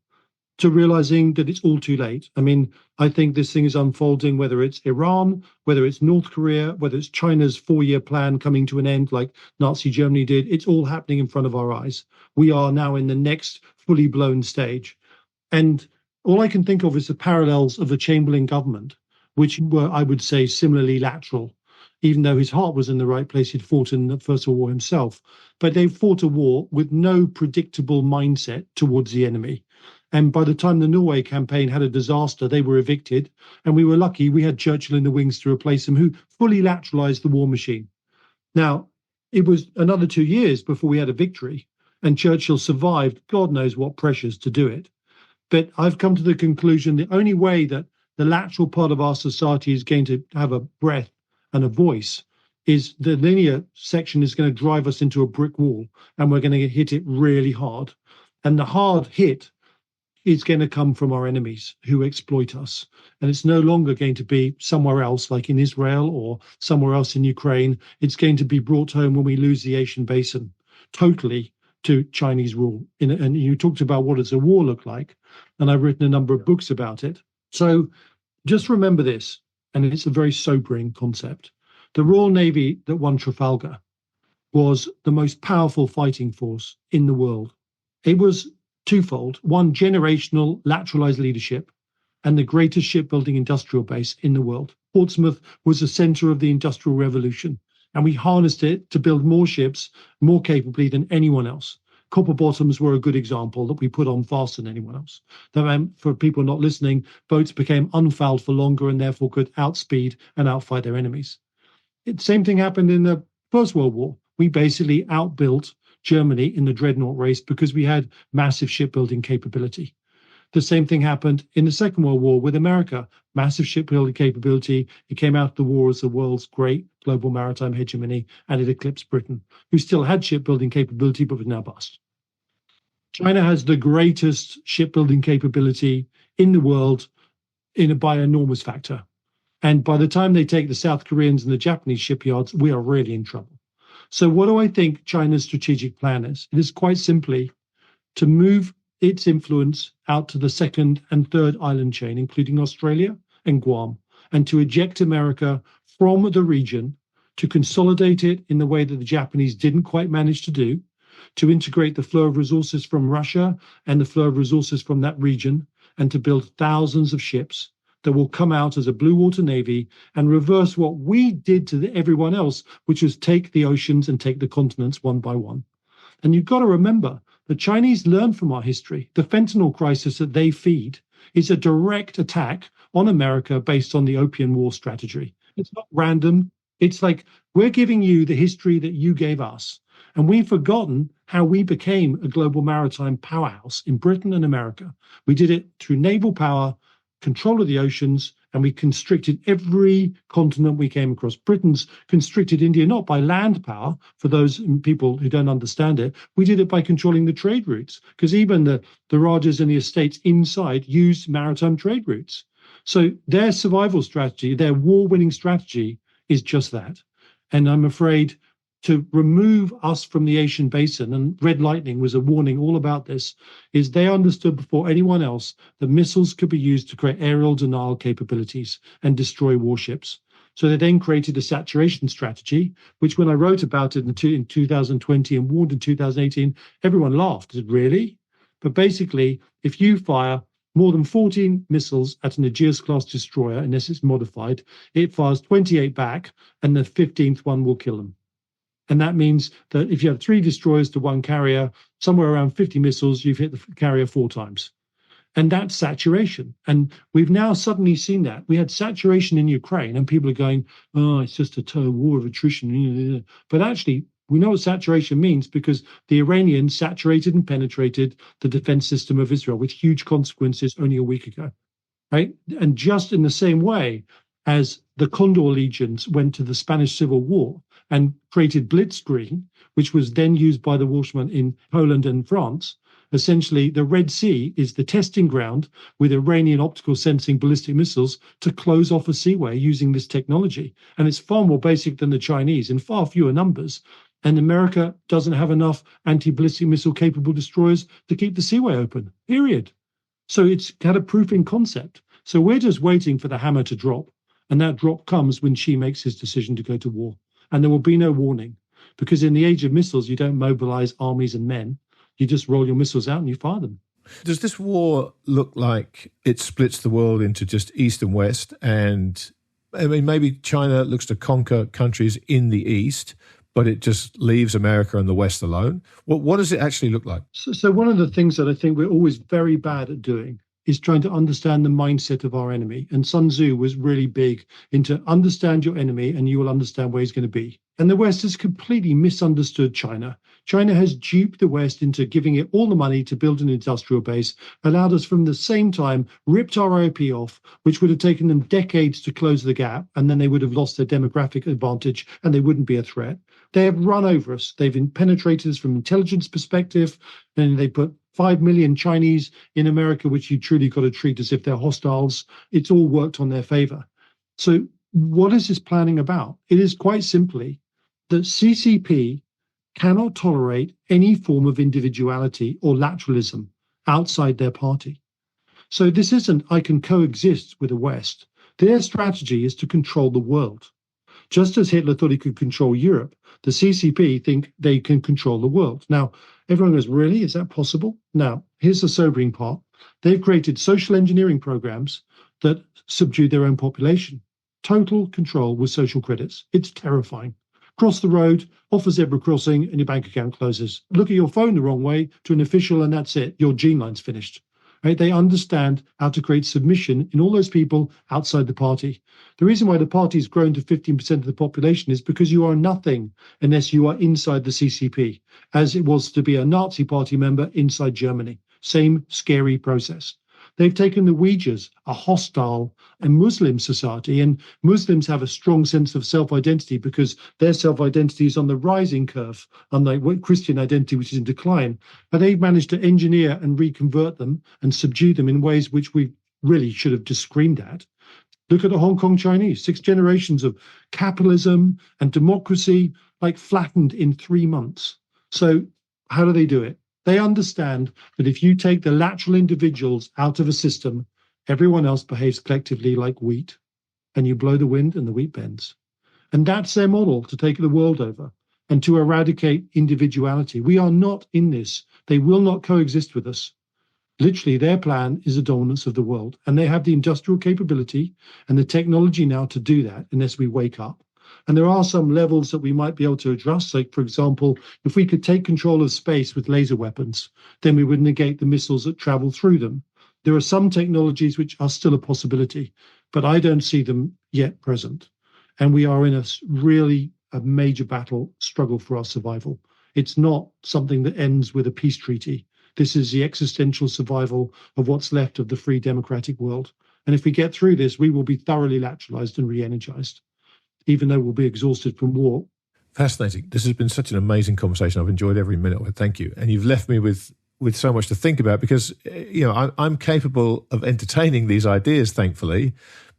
to realizing that it's all too late. I mean, I think this thing is unfolding, whether it's Iran, whether it's North Korea, whether it's China's 4-year plan coming to an end like Nazi Germany did. It's all happening in front of our eyes. We are now in the next fully blown stage. And all I can think of is the parallels of the Chamberlain government, which were, I would say, similarly lateral. Even though his heart was in the right place, he'd fought in the First World War himself. But they fought a war with no predictable mindset towards the enemy. And by the time the Norway campaign had a disaster, they were evicted. And we were lucky we had Churchill in the wings to replace him, who fully lateralized the war machine. Now, it was another 2 years before we had a victory. And Churchill survived God knows what pressures to do it. But I've come to the conclusion the only way that the lateral part of our society is going to have a breath and a voice is the linear section is going to drive us into a brick wall, and we're going to hit it really hard. And the hard hit is going to come from our enemies who exploit us. And it's no longer going to be somewhere else, like in Israel or somewhere else in Ukraine. It's going to be brought home when we lose the Asian basin totally to Chinese rule. And you talked about what does a war look like, and I've written a number of books about it. So just remember this, and it's a very sobering concept. The Royal Navy that won Trafalgar was the most powerful fighting force in the world. It was twofold: one, generational lateralized leadership, and the greatest shipbuilding industrial base in the world. Portsmouth was the center of the Industrial Revolution, and we harnessed it to build more ships more capably than anyone else. copper bottoms were a good example that we put on faster than anyone else. That meant, for people not listening, boats became unfouled for longer and therefore could outspeed and outfight their enemies. Same thing happened in the First World War. We basically outbuilt Germany in the dreadnought race because we had massive shipbuilding capability. The same thing happened in the Second World War with America. Massive shipbuilding capability. It came out of the war as the world's great global maritime hegemony, and it eclipsed Britain, who still had shipbuilding capability but was now bust. China has the greatest shipbuilding capability in the world by an enormous factor. And by the time they take the South Koreans and the Japanese shipyards, we are really in trouble. So what do I think China's strategic plan is? It is quite simply to move its influence out to the second and third island chain, including Australia and Guam, and to eject America from the region, to consolidate it in the way that the Japanese didn't quite manage to do, to integrate the flow of resources from Russia and the flow of resources from that region, and to build thousands of ships that will come out as a blue water navy and reverse what we did to everyone else, which was take the oceans and take the continents one by one. And you've got to remember, the Chinese learn from our history. The fentanyl crisis that they feed is a direct attack on America based on the Opium War strategy. It's not random. It's like, we're giving you the history that you gave us. And we've forgotten how we became a global maritime powerhouse in Britain and America. We did it through naval power, control of the oceans, and we constricted every continent we came across. Britain's constricted India, not by land power, for those people who don't understand it. We did it by controlling the trade routes, because even the Rajas and the estates inside used maritime trade routes. So their survival strategy, their war-winning strategy is just that. And I'm afraid to remove us from the Asian basin, and Red Lightning was a warning all about this, is they understood before anyone else that missiles could be used to create aerial denial capabilities and destroy warships. So they then created a saturation strategy, which when I wrote about it in 2020 and warned in 2018, everyone laughed. Said, really? But basically, if you fire more than 14 missiles at an Aegis-class destroyer, unless it's modified, it fires 28 back, and the 15th one will kill them. And that means that if you have 3 destroyers to 1 carrier, somewhere around 50 missiles, you've hit the carrier 4 times. And that's saturation. And we've now suddenly seen that. We had saturation in Ukraine, and people are going, oh, it's just a war of attrition. But actually, we know what saturation means, because the Iranians saturated and penetrated the defense system of Israel with huge consequences only a week ago. Right? And just in the same way as the Condor Legions went to the Spanish Civil War and created blitzkrieg, which was then used by the Walshmen in Poland and France. Essentially, the Red Sea is the testing ground with Iranian optical sensing ballistic missiles to close off a seaway using this technology. And it's far more basic than the Chinese in far fewer numbers. And America doesn't have enough anti-ballistic missile capable destroyers to keep the seaway open, period. So it's had a proofing concept. So we're just waiting for the hammer to drop. And that drop comes when Xi makes his decision to go to war. And there will be no warning, because in the age of missiles, you don't mobilize armies and men. You just roll your missiles out and you fire them. Does this war look like it splits the world into just East and West? And I mean, maybe China looks to conquer countries in the East, but it just leaves America and the West alone. What does it actually look like? So one of the things that I think we're always very bad at doing is trying to understand the mindset of our enemy. And Sun Tzu was really big into understand your enemy and you will understand where he's going to be. And the West has completely misunderstood China. China has duped the West into giving it all the money to build an industrial base, allowed us from the same time, ripped our IP off, which would have taken them decades to close the gap, and then they would have lost their demographic advantage and they wouldn't be a threat. They have run over us. They've penetrated us from intelligence perspective, and they put 5 million Chinese in America, which you truly got to treat as if they're hostiles. It's all worked on their favor. So what is this planning about? It is quite simply that CCP cannot tolerate any form of individuality or lateralism outside their party. So this isn't, I can coexist with the West. Their strategy is to control the world. Just as Hitler thought he could control Europe, the CCP think they can control the world. Now, everyone goes, really? Is that possible? Now, here's the sobering part. They've created social engineering programs that subdue their own population. Total control with social credits. It's terrifying. Cross the road, off a zebra crossing, and your bank account closes. Look at your phone the wrong way to an official, and that's it. Your gene line's finished. Right? They understand how to create submission in all those people outside the party. The reason why the party's grown to 15% of the population is because you are nothing unless you are inside the CCP, as it was to be a Nazi party member inside Germany. Same scary process. They've taken the Uyghurs, a hostile and Muslim society, and Muslims have a strong sense of self-identity because their self-identity is on the rising curve, unlike Christian identity, which is in decline. But they've managed to engineer and reconvert them and subdue them in ways which we really should have just screamed at. Look at the Hong Kong Chinese, 6 generations of capitalism and democracy, like flattened in 3 months. So how do they do it? They understand that if you take the lateral individuals out of a system, everyone else behaves collectively like wheat, and you blow the wind and the wheat bends. And that's their model to take the world over and to eradicate individuality. We are not in this. They will not coexist with us. Literally, their plan is the dominance of the world. And they have the industrial capability and the technology now to do that unless we wake up. And there are some levels that we might be able to address. Like, for example, if we could take control of space with laser weapons, then we would negate the missiles that travel through them. There are some technologies which are still a possibility, but I don't see them yet present. And we are in a major battle struggle for our survival. It's not something that ends with a peace treaty. This is the existential survival of what's left of the free democratic world. And if we get through this, we will be thoroughly lateralized and re-energized, even though we'll be exhausted from war. Fascinating. This has been such an amazing conversation. I've enjoyed every minute of it. Thank you. And you've left me with so much to think about because, I'm capable of entertaining these ideas, thankfully,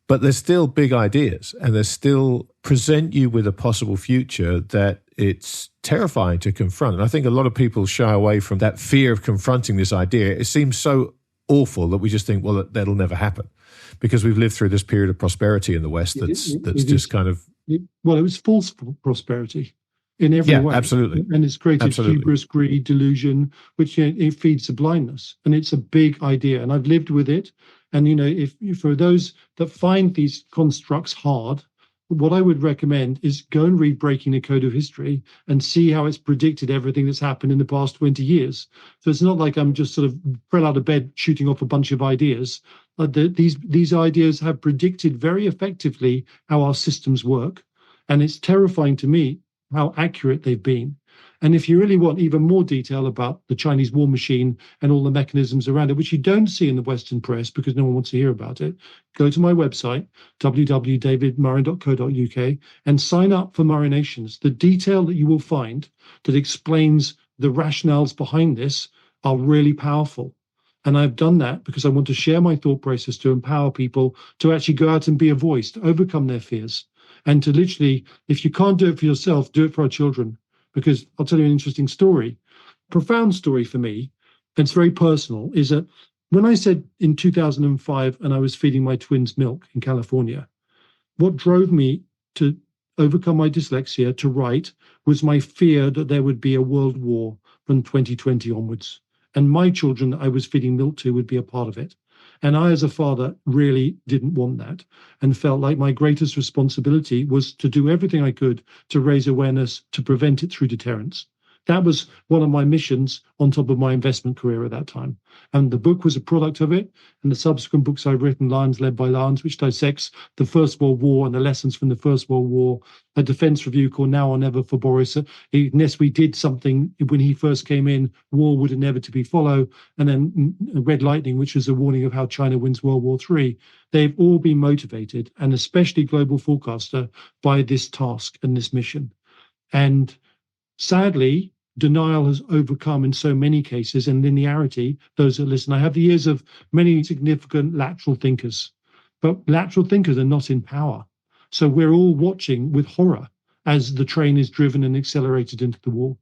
but they're still big ideas and they still present you with a possible future that it's terrifying to confront. And I think a lot of people shy away from that fear of confronting this idea. It seems so awful that we just think, well, that'll never happen because we've lived through this period of prosperity in the West that's just kind of... It was false prosperity in every way. Absolutely. And it's created hubris, greed, delusion, which it feeds the blindness. And it's a big idea. And I've lived with it. And, if for those that find these constructs hard, what I would recommend is go and read Breaking the Code of History and see how it's predicted everything that's happened in the past 20 years. So it's not like I'm just sort of fell out of bed shooting off a bunch of ideas. These ideas have predicted very effectively how our systems work. And it's terrifying to me how accurate they've been. And if you really want even more detail about the Chinese war machine and all the mechanisms around it, which you don't see in the Western press because no one wants to hear about it, go to my website, www.davidmurrin.co.uk, and sign up for Murrinations. The detail that you will find that explains the rationales behind this are really powerful. And I've done that because I want to share my thought process to empower people to actually go out and be a voice, to overcome their fears, and to literally, if you can't do it for yourself, do it for our children. Because I'll tell you an interesting story, profound story for me, and it's very personal, is that when I said in 2005 and I was feeding my twins milk in California, what drove me to overcome my dyslexia to write was my fear that there would be a world war from 2020 onwards. And my children that I was feeding milk to would be a part of it. And I, as a father, really didn't want that and felt like my greatest responsibility was to do everything I could to raise awareness, to prevent it through deterrence. That was one of my missions on top of my investment career at that time. And the book was a product of it. And the subsequent books I've written, Lions Led by Lions, which dissects the First World War and the lessons from the First World War. A defense review called Now or Never for Boris. Unless we did something when he first came in, war would inevitably follow. And then Red Lightning, which is a warning of how China wins World War III. They've all been motivated, and especially Global Forecaster, by this task and this mission. And sadly, denial has overcome in so many cases, and linearity, those that listen. I have the ears of many significant lateral thinkers, but lateral thinkers are not in power. So we're all watching with horror as the train is driven and accelerated into the wall.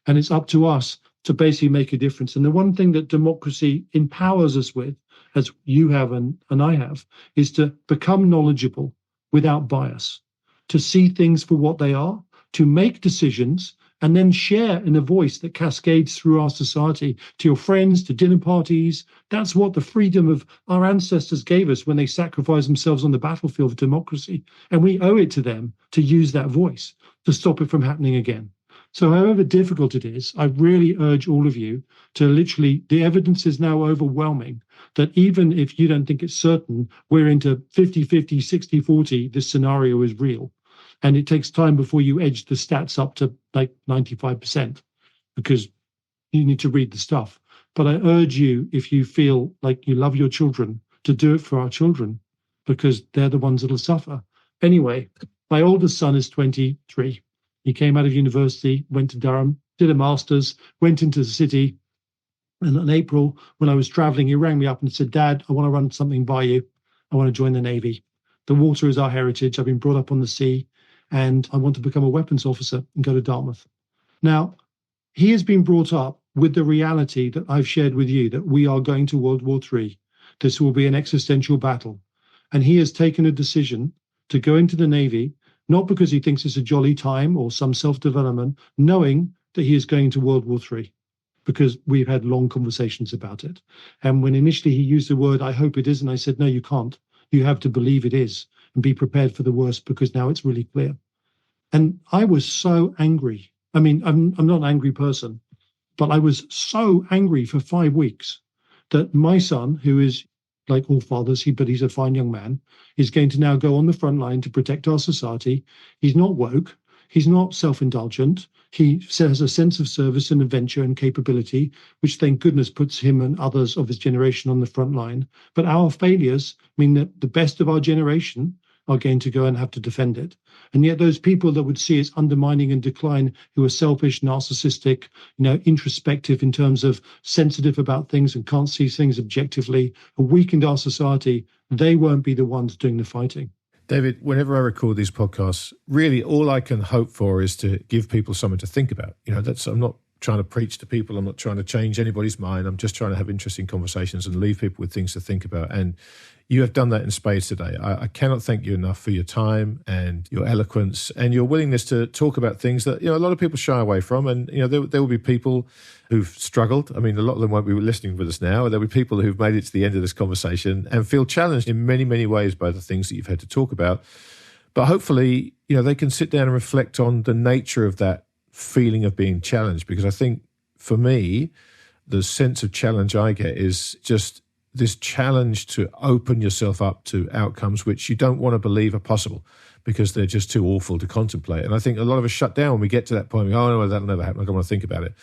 And it's up to us to basically make a difference. And the one thing that democracy empowers us with, as you have and I have, is to become knowledgeable without bias, to see things for what they are, to make decisions and then share in a voice that cascades through our society to your friends, to dinner parties. That's what the freedom of our ancestors gave us when they sacrificed themselves on the battlefield of democracy. And we owe it to them to use that voice to stop it from happening again. So however difficult it is, I really urge all of you to literally, the evidence is now overwhelming that even if you don't think it's certain, we're into 50-50, 60-40, this scenario is real. And it takes time before you edge the stats up to like 95% because you need to read the stuff. But I urge you, if you feel like you love your children, to do it for our children because they're the ones that'll suffer. Anyway, my oldest son is 23. He came out of university, went to Durham, did a master's, went into the city. And in April, when I was traveling, he rang me up and said, "Dad, I want to run something by you. I want to join the Navy. The water is our heritage. I've been brought up on the sea. And I want to become a weapons officer and go to Dartmouth." Now, he has been brought up with the reality that I've shared with you, that we are going to World War III. This will be an existential battle. And he has taken a decision to go into the Navy, not because he thinks it's a jolly time or some self-development, knowing that he is going to World War III, because we've had long conversations about it. And when initially he used the word, "I hope it isn't," I said, "No, you can't. You have to believe it is and be prepared for the worst because now it's really clear." And I was so angry. I mean, I'm not an angry person, but I was so angry for 5 weeks that my son, who is like all fathers, but he's a fine young man, is going to now go on the front line to protect our society. He's not woke. He's not self-indulgent. He has a sense of service and adventure and capability, which thank goodness puts him and others of his generation on the front line. But our failures mean that the best of our generation are going to go and have to defend it. And yet those people that would see its undermining and decline, who are selfish, narcissistic, introspective in terms of sensitive about things and can't see things objectively, have weakened our society, they won't be the ones doing the fighting. David, whenever I record these podcasts, really all I can hope for is to give people something to think about. I'm not trying to preach to people. I'm not trying to change anybody's mind. I'm just trying to have interesting conversations and leave people with things to think about. And you have done that in spades today. I cannot thank you enough for your time and your eloquence and your willingness to talk about things that, a lot of people shy away from. And, there will be people who've struggled. I mean, a lot of them won't be listening with us now. There'll be people who've made it to the end of this conversation and feel challenged in many, many ways by the things that you've had to talk about. But hopefully, they can sit down and reflect on the nature of that feeling of being challenged. Because I think for me, the sense of challenge I get is just this challenge to open yourself up to outcomes which you don't want to believe are possible because they're just too awful to contemplate. And I think a lot of us shut down when we get to that point. We go, "Oh, no, that'll never happen. I don't want to think about it."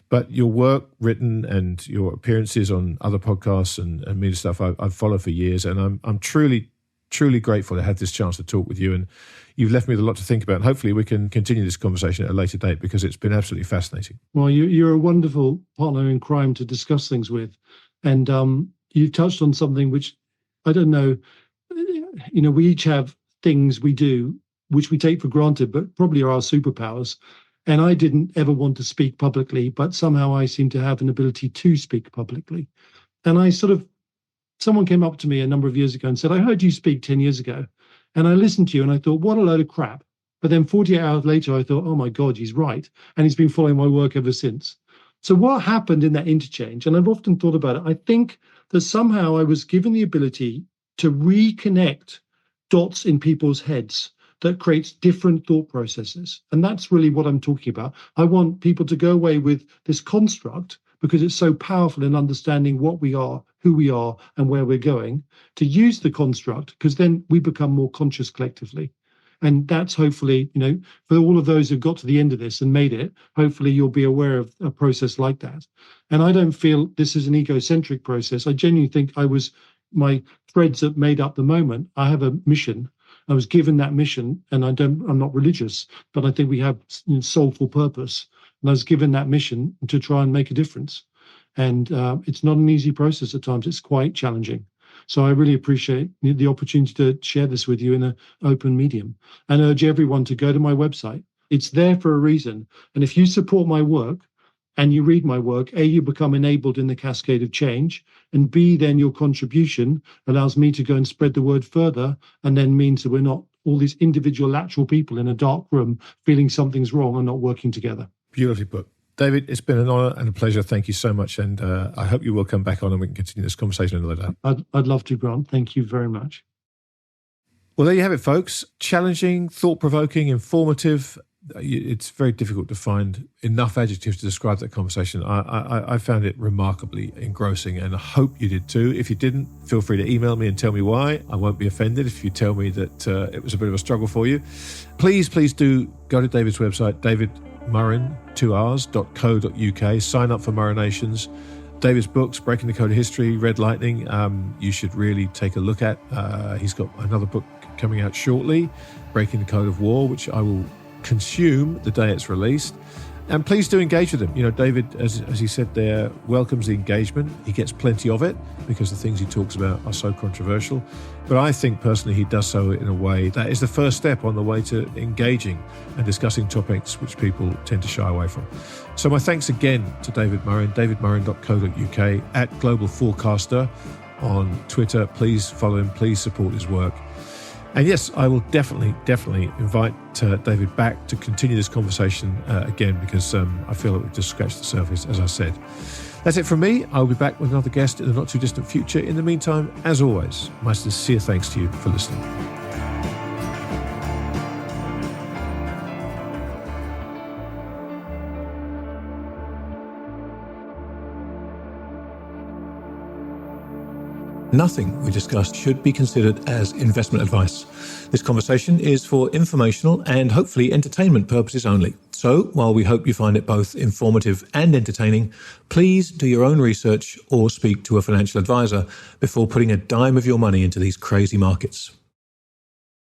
But your work written and your appearances on other podcasts and media stuff I've followed for years. And I'm truly, truly grateful to have this chance to talk with you. And you've left me with a lot to think about. And hopefully we can continue this conversation at a later date because it's been absolutely fascinating. Well, you're a wonderful partner in crime to discuss things with. And you've touched on something which, I don't know, we each have things we do which we take for granted, but probably are our superpowers. And I didn't ever want to speak publicly, but somehow I seem to have an ability to speak publicly. And someone came up to me a number of years ago and said, "I heard you speak 10 years ago. And I listened to you and I thought, what a load of crap." But then 48 hours later, I thought, "Oh my God, he's right." And he's been following my work ever since. So what happened in that interchange? And I've often thought about it. I think that somehow I was given the ability to reconnect dots in people's heads that creates different thought processes. And that's really what I'm talking about. I want people to go away with this construct because it's so powerful in understanding what we are, who we are, and where we're going, to use the construct, because then we become more conscious collectively. And that's hopefully, for all of those who've got to the end of this and made it, hopefully you'll be aware of a process like that. And I don't feel this is an egocentric process. I genuinely think my threads that made up the moment, I have a mission. I was given that mission, and I'm not religious, but I think we have soulful purpose. And I was given that mission to try and make a difference. And it's not an easy process at times. It's quite challenging. So I really appreciate the opportunity to share this with you in an open medium and urge everyone to go to my website. It's there for a reason. And if you support my work and you read my work, A, you become enabled in the cascade of change, and B, then your contribution allows me to go and spread the word further, and then means that we're not all these individual lateral people in a dark room feeling something's wrong and not working together. Beautifully put. David, it's been an honour and a pleasure. Thank you so much. And I hope you will come back on and we can continue this conversation another day. I'd love to, Grant. Thank you very much. Well, there you have it, folks. Challenging, thought-provoking, informative. It's very difficult to find enough adjectives to describe that conversation. I found it remarkably engrossing, and I hope you did too. If you didn't, feel free to email me and tell me why. I won't be offended if you tell me that it was a bit of a struggle for you. Please do go to David's website, davidmurrin.co.uk. Sign up for Murrinations. David's books, Breaking the Code of History, Red Lightning, you should really take a look at. He's got another book coming out shortly, Breaking the Code of War, which I will consume the day it's released. And please do engage with him. You know, David, as he said there, welcomes the engagement. He gets plenty of it because the things he talks about are so controversial. But I think personally he does so in a way that is the first step on the way to engaging and discussing topics which people tend to shy away from. So my thanks again to David Murrin, davidmurrin.co.uk, at Global Forecaster on Twitter. Please follow him. Please support his work. And yes, I will definitely invite David back to continue this conversation again, because I feel that we've just scratched the surface, as I said. That's it from me. I'll be back with another guest in the not too distant future. In the meantime, as always, my sincere thanks to you for listening. Nothing we discussed should be considered as investment advice. This conversation is for informational and hopefully entertainment purposes only. So, while we hope you find it both informative and entertaining, please do your own research or speak to a financial advisor before putting a dime of your money into these crazy markets.